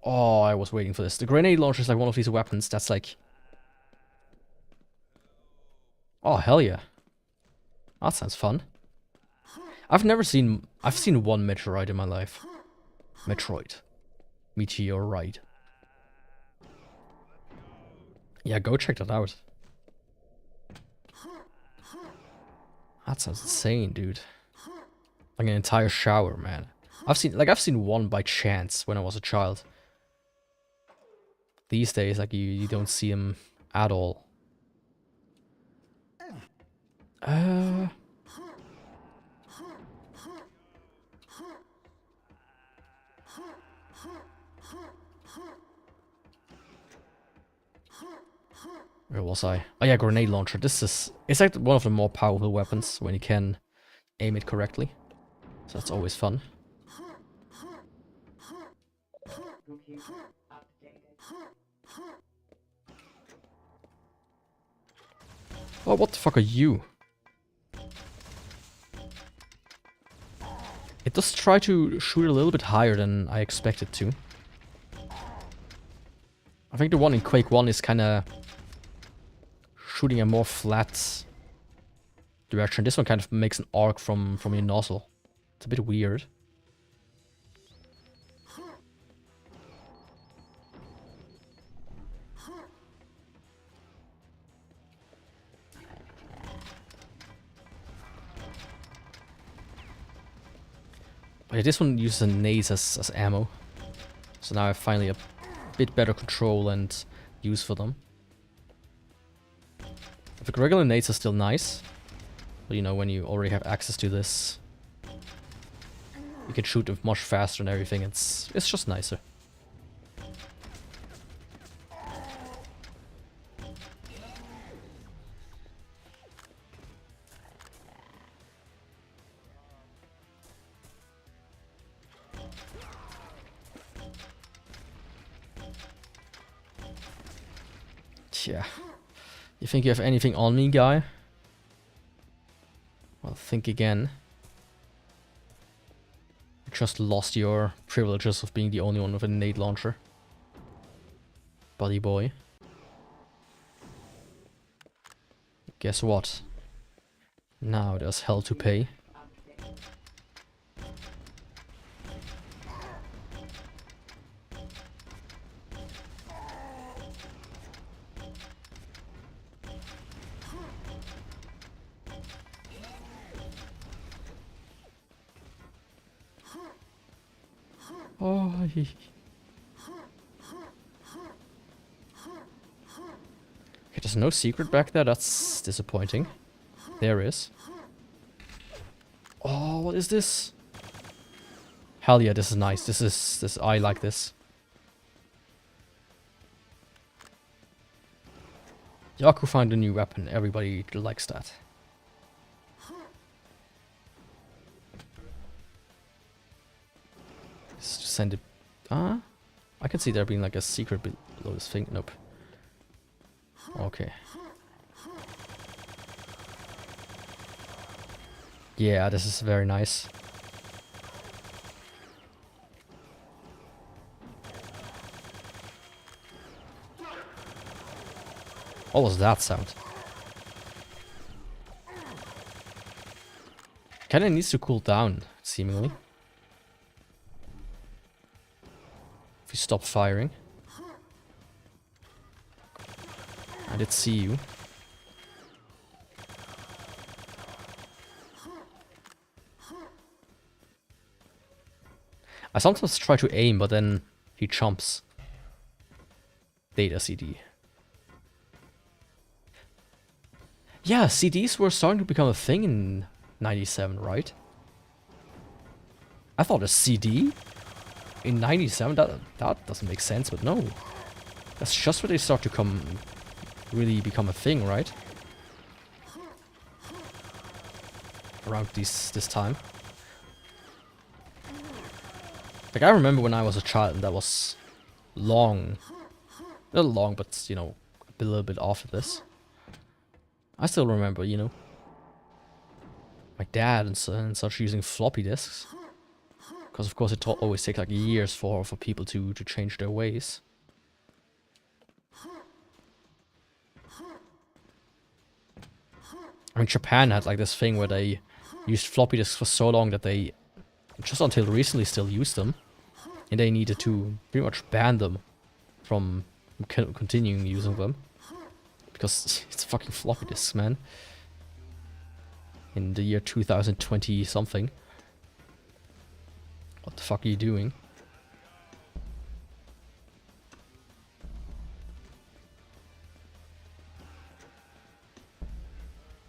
Oh, I was waiting for this. The grenade launcher is like one of these weapons that's like... Oh, hell yeah. That sounds fun. I've seen one Meteorite in my life. Meteorite. Meteorite. Yeah, go check that out. That sounds insane, dude. Like an entire shower, man. I've seen one by chance when I was a child. These days, like, you don't see them at all. Where was I? Oh yeah, grenade launcher. It's like one of the more powerful weapons when you can aim it correctly. So that's always fun. Oh, what the fuck are you? It does try to shoot a little bit higher than I expected to. I think the one in Quake 1 is kinda shooting a more flat direction. This one kind of makes an arc from your nozzle. It's a bit weird. But yeah, this one uses nades as ammo. So now I have finally a bit better control and use for them. The regular nades are still nice. But you know, when you already have access to this, you can shoot them much faster and everything. It's just nicer. Yeah. You think you have anything on me, guy? Well, think again. You just lost your privileges of being the only one with a nade launcher. Buddy boy. Guess what? Now there's hell to pay. Oh, okay, there's no secret back there. That's disappointing. There is. Oh, what is this? Hell yeah, this is nice. This I like this. Yaku found a new weapon. Everybody likes that. Let's just send it. Ah, I can see there being like a secret below this thing. Nope. Okay. Yeah, this is very nice. What was that sound? Kinda needs to cool down, seemingly. If you stop firing. I did see you. I sometimes try to aim, but then he jumps. Data CD. Yeah, CDs were starting to become a thing in 97, right? I thought a CD in 97, that doesn't make sense, but no. That's just where they start to really become a thing, right? Around this time. Like, I remember when I was a child, and that was long. Not long, but, you know, a little bit after this. I still remember, you know, my dad and such using floppy disks. Because, of course, it always takes, like, years for people to change their ways. I mean, Japan had, like, this thing where they used floppy disks for so long that they, just until recently, still used them. And they needed to pretty much ban them from continuing using them. Because it's fucking floppy disks, man. In the year 2020 something. What the fuck are you doing?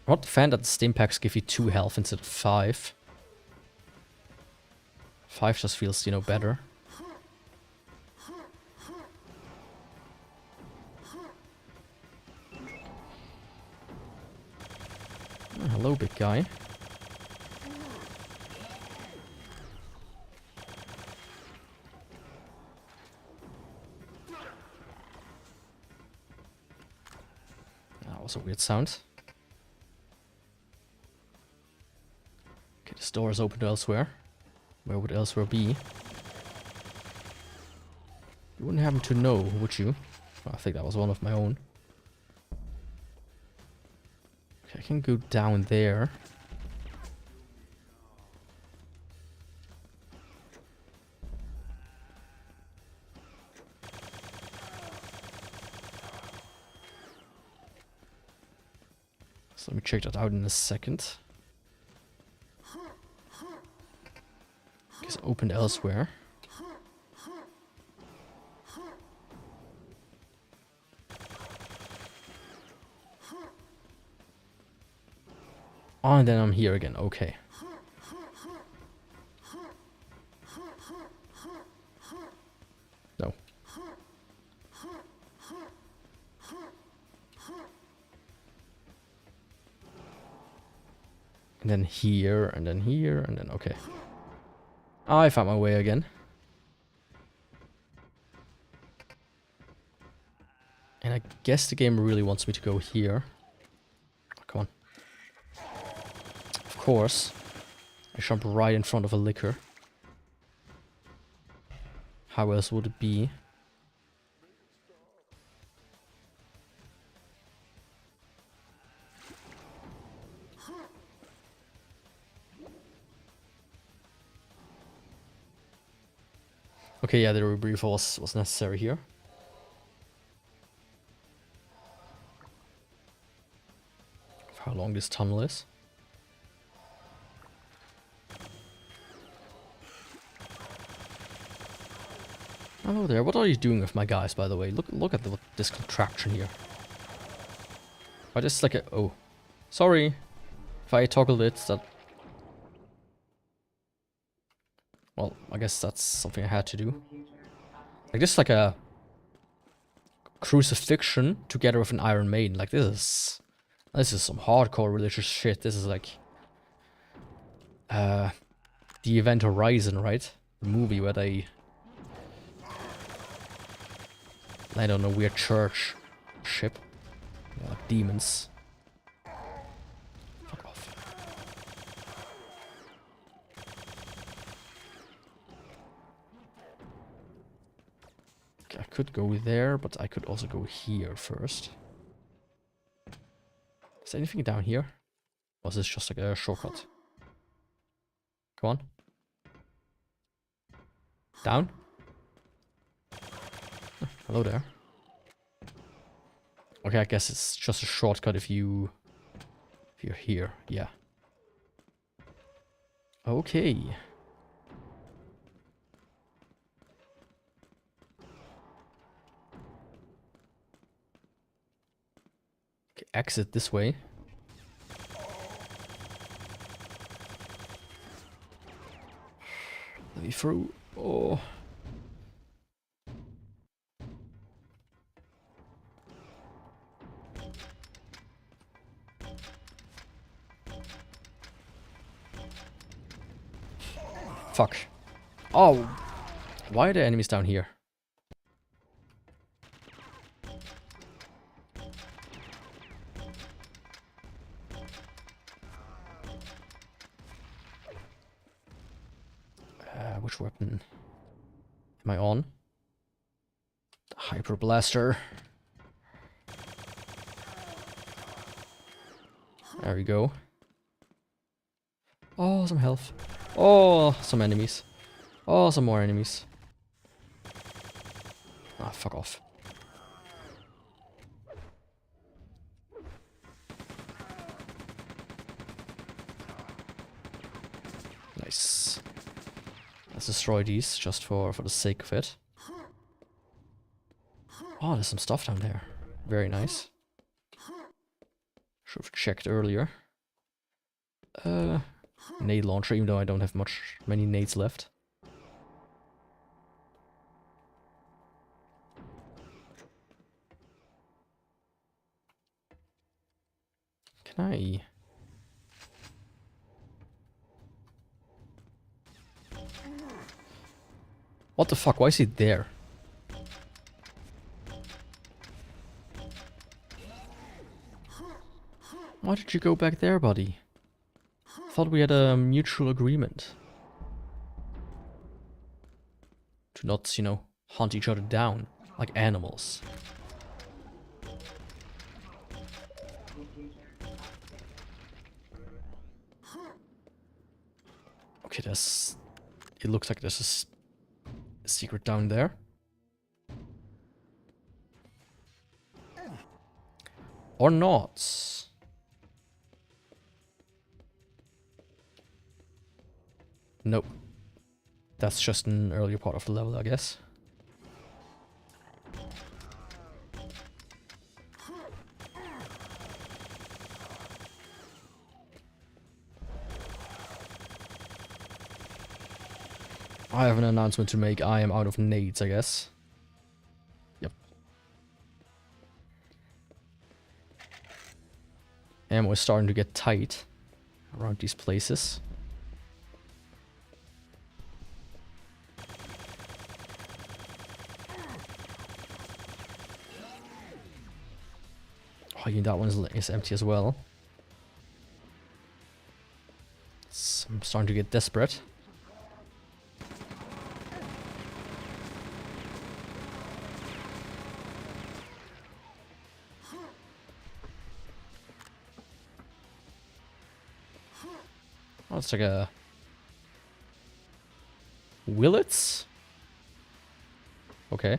I'm not a fan that the stim packs give you 2 health instead of 5. 5 just feels, you know, better. Oh, hello, big guy. That was a weird sound. Okay, this door is open elsewhere. Where would elsewhere be? You wouldn't happen to know, would you? Well, I think that was one of my own. Okay, I can go down there. So let me check that out in a second. It's opened elsewhere. Oh, and then I'm here again. Okay. No. And then here, and then here, and then okay. I found my way again. And I guess the game really wants me to go here. Oh, come on. Of course. I jump right in front of a liquor. How else would it be? Okay, yeah, the rebriefer was necessary here. How long this tunnel is. Hello there, what are you doing with my guys, by the way? Look at this contraption here. I just like a... Oh. Sorry. If I toggled it, that... Well, I guess that's something I had to do. Like, this is like a... crucifixion together with an Iron Maiden. Like, this is some hardcore religious shit. This is like... the Event Horizon, right? The movie where they... I don't know, weird church ship. Yeah, like demons. Fuck off. Okay, I could go there, but I could also go here first. Is there anything down here? Or is this just like a shortcut? Come on. Down? Oh, hello there. Okay, I guess it's just a shortcut if you're here. Yeah. Okay. Okay, exit this way. Let me through. Oh. Fuck. Oh. Why are there enemies down here? Which weapon am I on? The Hyper Blaster. There we go. Oh, some health. Oh, some enemies. Oh, some more enemies. Ah, fuck off. Nice. Let's destroy these just for the sake of it. Oh, there's some stuff down there. Very nice. Should have checked earlier. Nade launcher, even though I don't have many nades left. Can I? What the fuck? Why is he there? Why did you go back there, buddy? Thought we had a mutual agreement. To not, you know, hunt each other down like animals. Okay, it looks like there's a secret down there. Or not. Nope. That's just an earlier part of the level, I guess. I have an announcement to make. I am out of nades, I guess. Yep. Ammo is starting to get tight around these places. Oh, yeah, that one is empty as well. I'm starting to get desperate. Oh, it's like a Willets? Okay.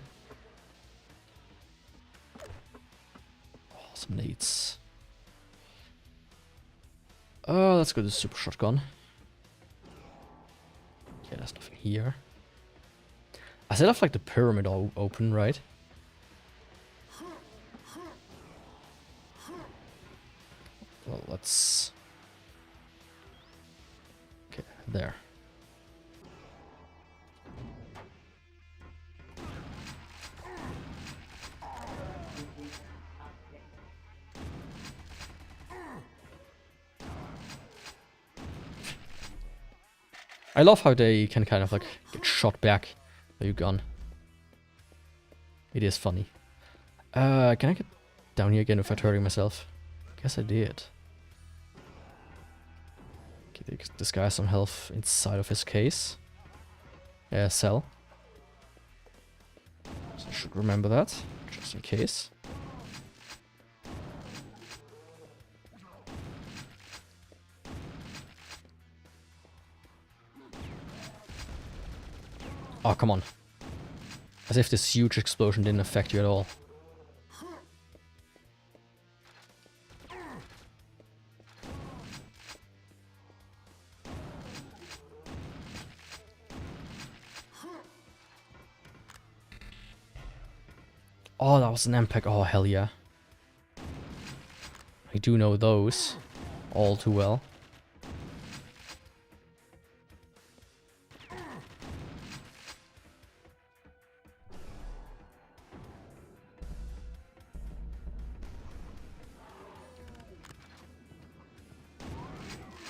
Oh, some nades. Let's go to the super shotgun. Okay, there's nothing here. I still have like the pyramid all open, right? Well, let's... Okay, there. I love how they can kind of like get shot back by your gun. It is funny. Can I get down here again without hurting myself? Guess I did. Okay, this guy has some health inside of his case. Cell. So I should remember that, just in case. Oh, come on. As if this huge explosion didn't affect you at all. Oh, that was an MPEG. Oh, hell yeah. I do know those all too well.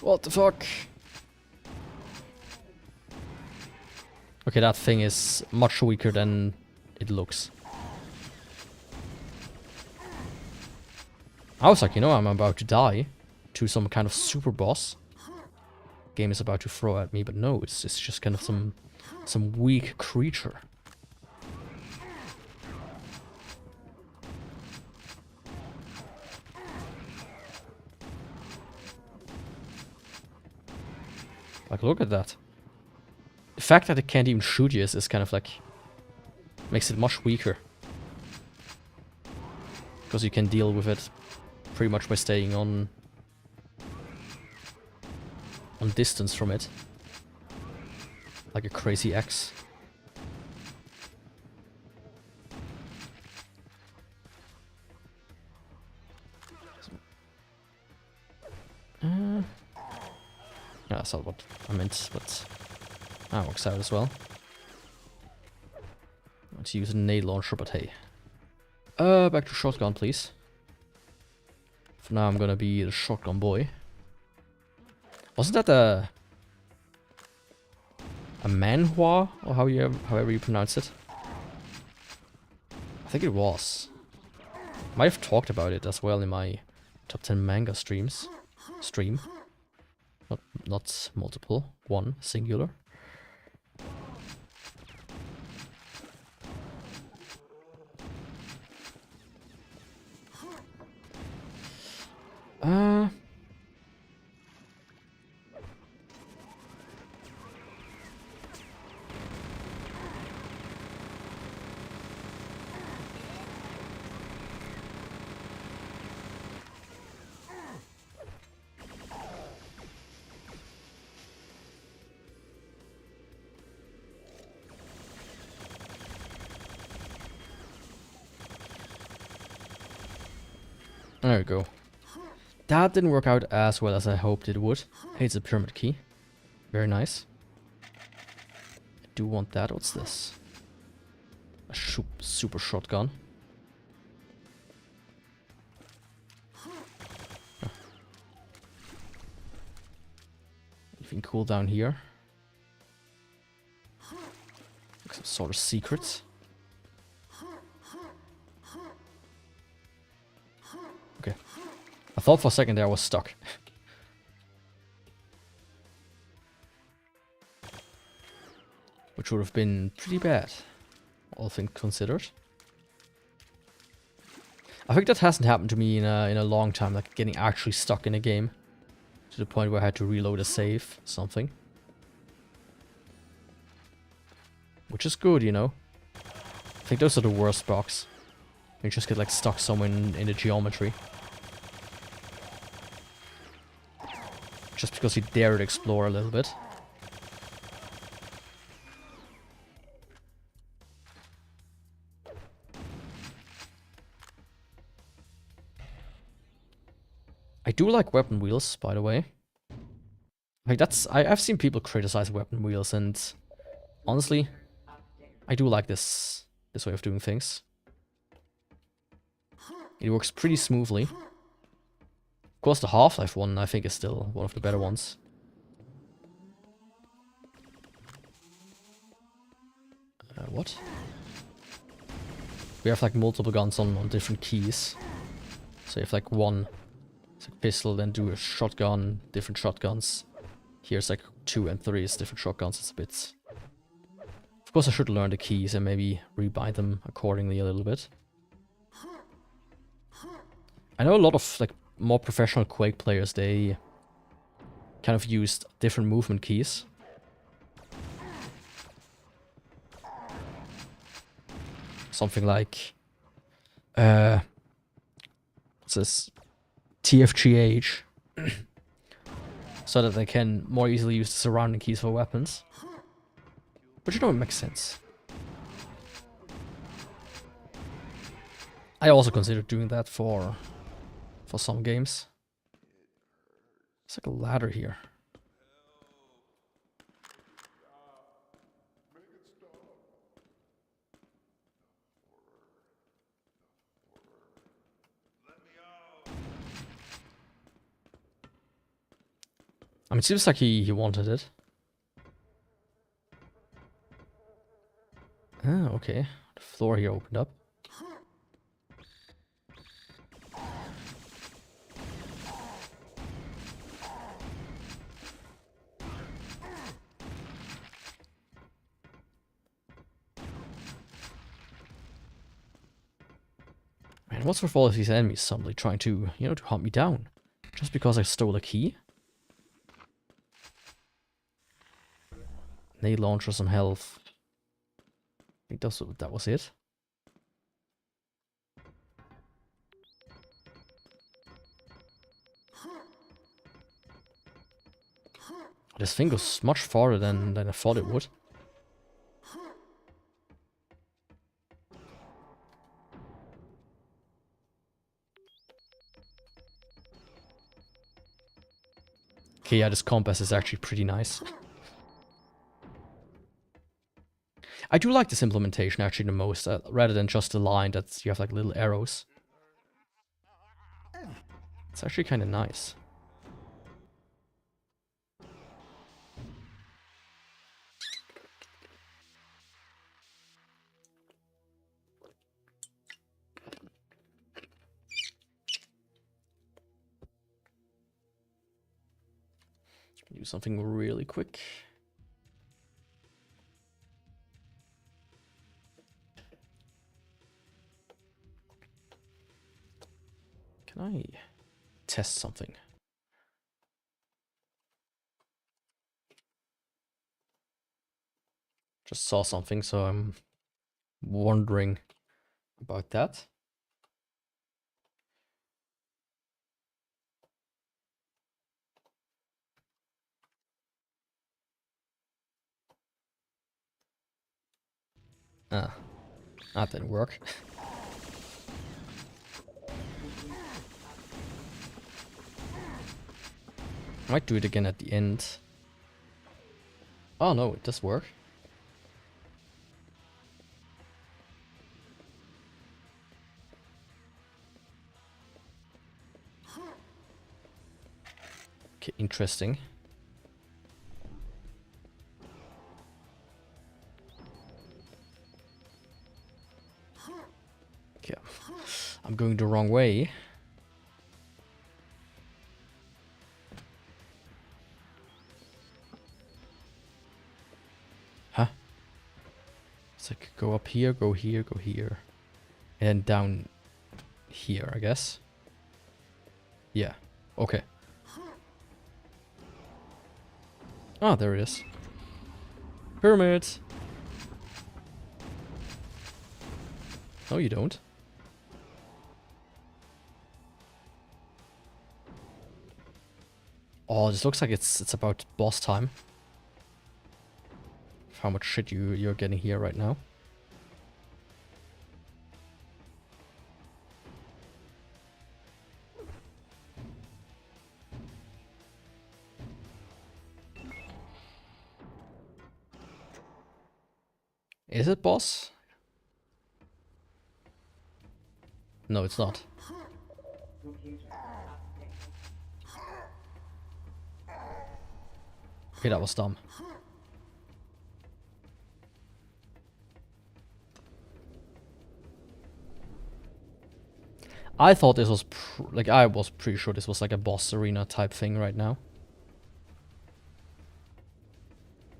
What the fuck? Okay, that thing is much weaker than it looks. I was like, you know, I'm about to die to some kind of super boss. Game is about to throw at me, but no, it's just kind of some weak creature. Like, look at that. The fact that it can't even shoot you is kind of like... makes it much weaker. Because you can deal with it pretty much by staying on distance from it. Like a crazy axe. Yeah, that's not what I meant, but that works out as well. Let's use a nade launcher, but hey. Back to shotgun, please. For now, I'm gonna be the shotgun boy. Wasn't that a manhwa, or however you pronounce it? I think it was. Might have talked about it as well in my top 10 manga stream. Not multiple, one singular. There we go. That didn't work out as well as I hoped it would. Hey, it's a pyramid key. Very nice. I do want that. What's this? A super shotgun. Oh. Anything cool down here? Like some sort of secrets. Okay. I thought for a second there I was stuck. Which would have been pretty bad, all things considered. I think that hasn't happened to me in a long time, like getting actually stuck in a game. To the point where I had to reload a save, something. Which is good, you know. I think those are the worst bugs. You just get like stuck somewhere in the geometry. Just because you dare to explore a little bit. I do like weapon wheels, by the way. Like I've seen people criticize weapon wheels, and honestly, I do like this way of doing things. It works pretty smoothly. Of course, the Half-Life one, I think, is still one of the better ones. What? We have like multiple guns on different keys. So you have like one, it's like pistol, then do a shotgun, different shotguns. Here's like 2 and 3 is different shotguns. It's a bit... Of course, I should learn the keys and maybe rebind them accordingly a little bit. I know a lot of like more professional Quake players, they kind of used different movement keys. something like what's this? TFGH, so that they can more easily use the surrounding keys for weapons. But you know, it makes sense. I also considered doing that for some games. It's like a ladder here. I mean, it seems like he wanted it. Ah, okay. The floor here opened up. Man, what's with all of these enemies suddenly trying to, you know, to hunt me down? Just because I stole a key? Nade launcher, some health. I think that was it. This thing goes much farther than I thought it would. Okay, yeah, this compass is actually pretty nice. I do like this implementation actually the most, rather than just a line that you have like little arrows. It's actually kind of nice. Do something really quick. Can I test something? Just saw something, so I'm wondering about that. Ah, that didn't work. I might do it again at the end. Oh no, it does work. Okay, interesting. Okay, I'm going the wrong way. Huh? It's like go up here, go here, go here. And then down here, I guess. Yeah, okay. Ah, there it is. Pyramids! No, you don't. Oh, this looks like it's about boss time. How much shit you're getting here right now. Is it boss? No, it's not. Okay, that was dumb. I thought this was like I was pretty sure this was like a boss arena type thing right now.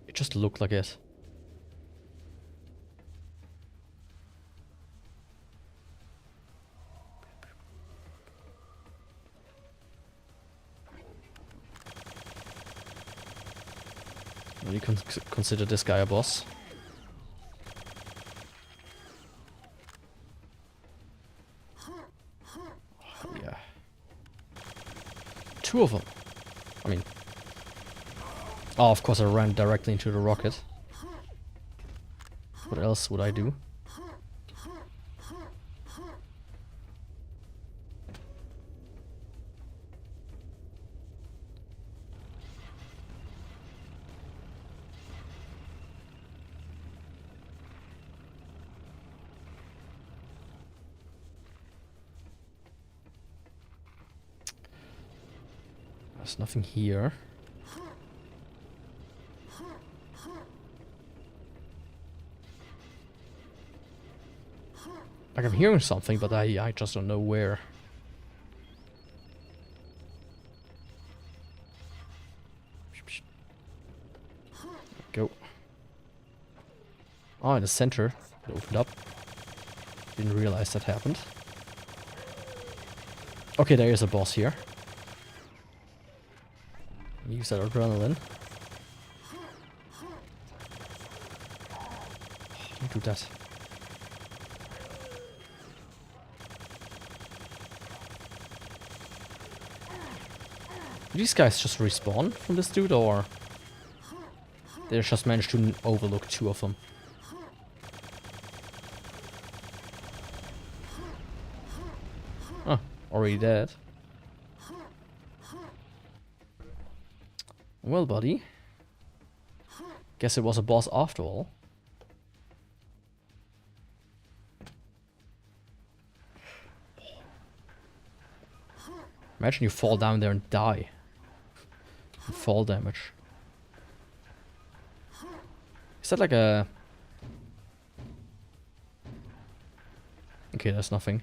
It just looked like it. Well, you can consider this guy a boss. two of them. I mean... Oh, of course I ran directly into the rocket. What else would I do? There's nothing here. Like I'm hearing something, but I just don't know where. Go. Oh, in the center. It opened up. Didn't realize that happened. Okay, there is a boss here. Use that adrenaline. Don't do that. Do these guys just respawn from this dude, or they just managed to overlook two of them? Oh, already dead. Well, buddy. Guess it was a boss after all. Imagine you fall down there and die. And fall damage. Is that like a... Okay, that's nothing.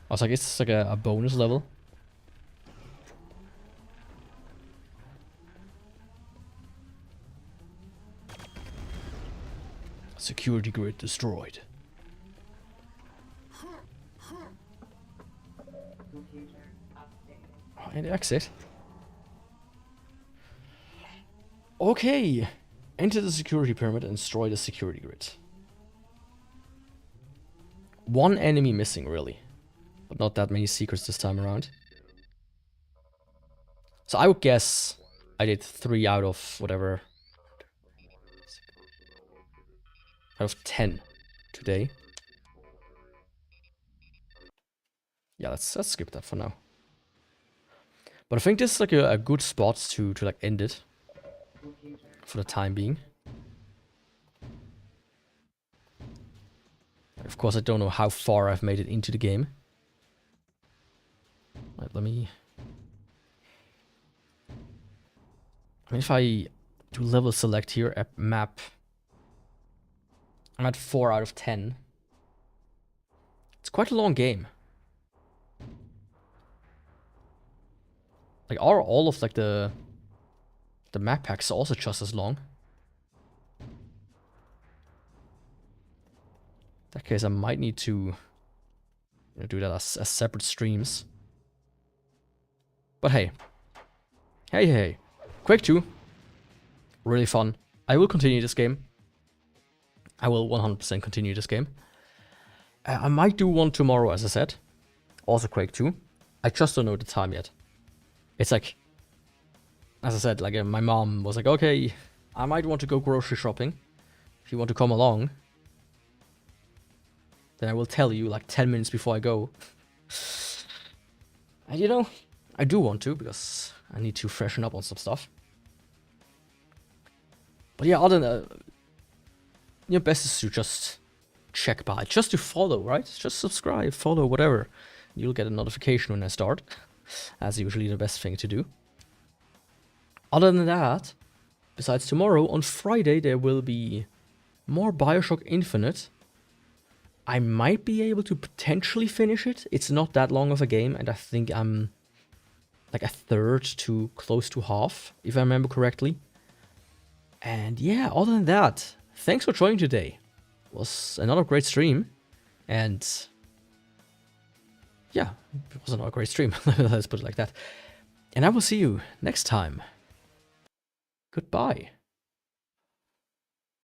I was like, it's like a bonus level. Security grid destroyed. Oh, and exit. Okay. Enter the security pyramid and destroy the security grid. One enemy missing, really. But not that many secrets this time around. So I would guess I did 3 out of whatever. Out of 10 today. Yeah, let's skip that for now. But I think this is like a good spot to like end it. For the time being. Of course, I don't know how far I've made it into the game. Right, let me... I mean, if I do level select here at map... I'm at 4 out of 10. It's quite a long game. Like, are all of like the map packs also just as long? In that case, I might need to do that as separate streams. But hey. Hey. Quake 2. Really fun. I will continue this game. I will 100% continue this game. I might do one tomorrow, as I said. Also Quake 2. I just don't know the time yet. It's like... As I said, like my mom was like, okay, I might want to go grocery shopping. If you want to come along, then I will tell you like 10 minutes before I go. And you know, I do want to because I need to freshen up on some stuff. But yeah, other than that, your best is to just check by, just to follow, right? Just subscribe, follow, whatever. You'll get a notification when I start. That's usually the best thing to do. Other than that, besides tomorrow, on Friday there will be more BioShock Infinite. I might be able to potentially finish it. It's not that long of a game, and I think I'm like a third to close to half, if I remember correctly. And yeah, other than that, thanks for joining today. It was another great stream. And yeah, it was another great stream. Let's put it like that. And I will see you next time. Goodbye.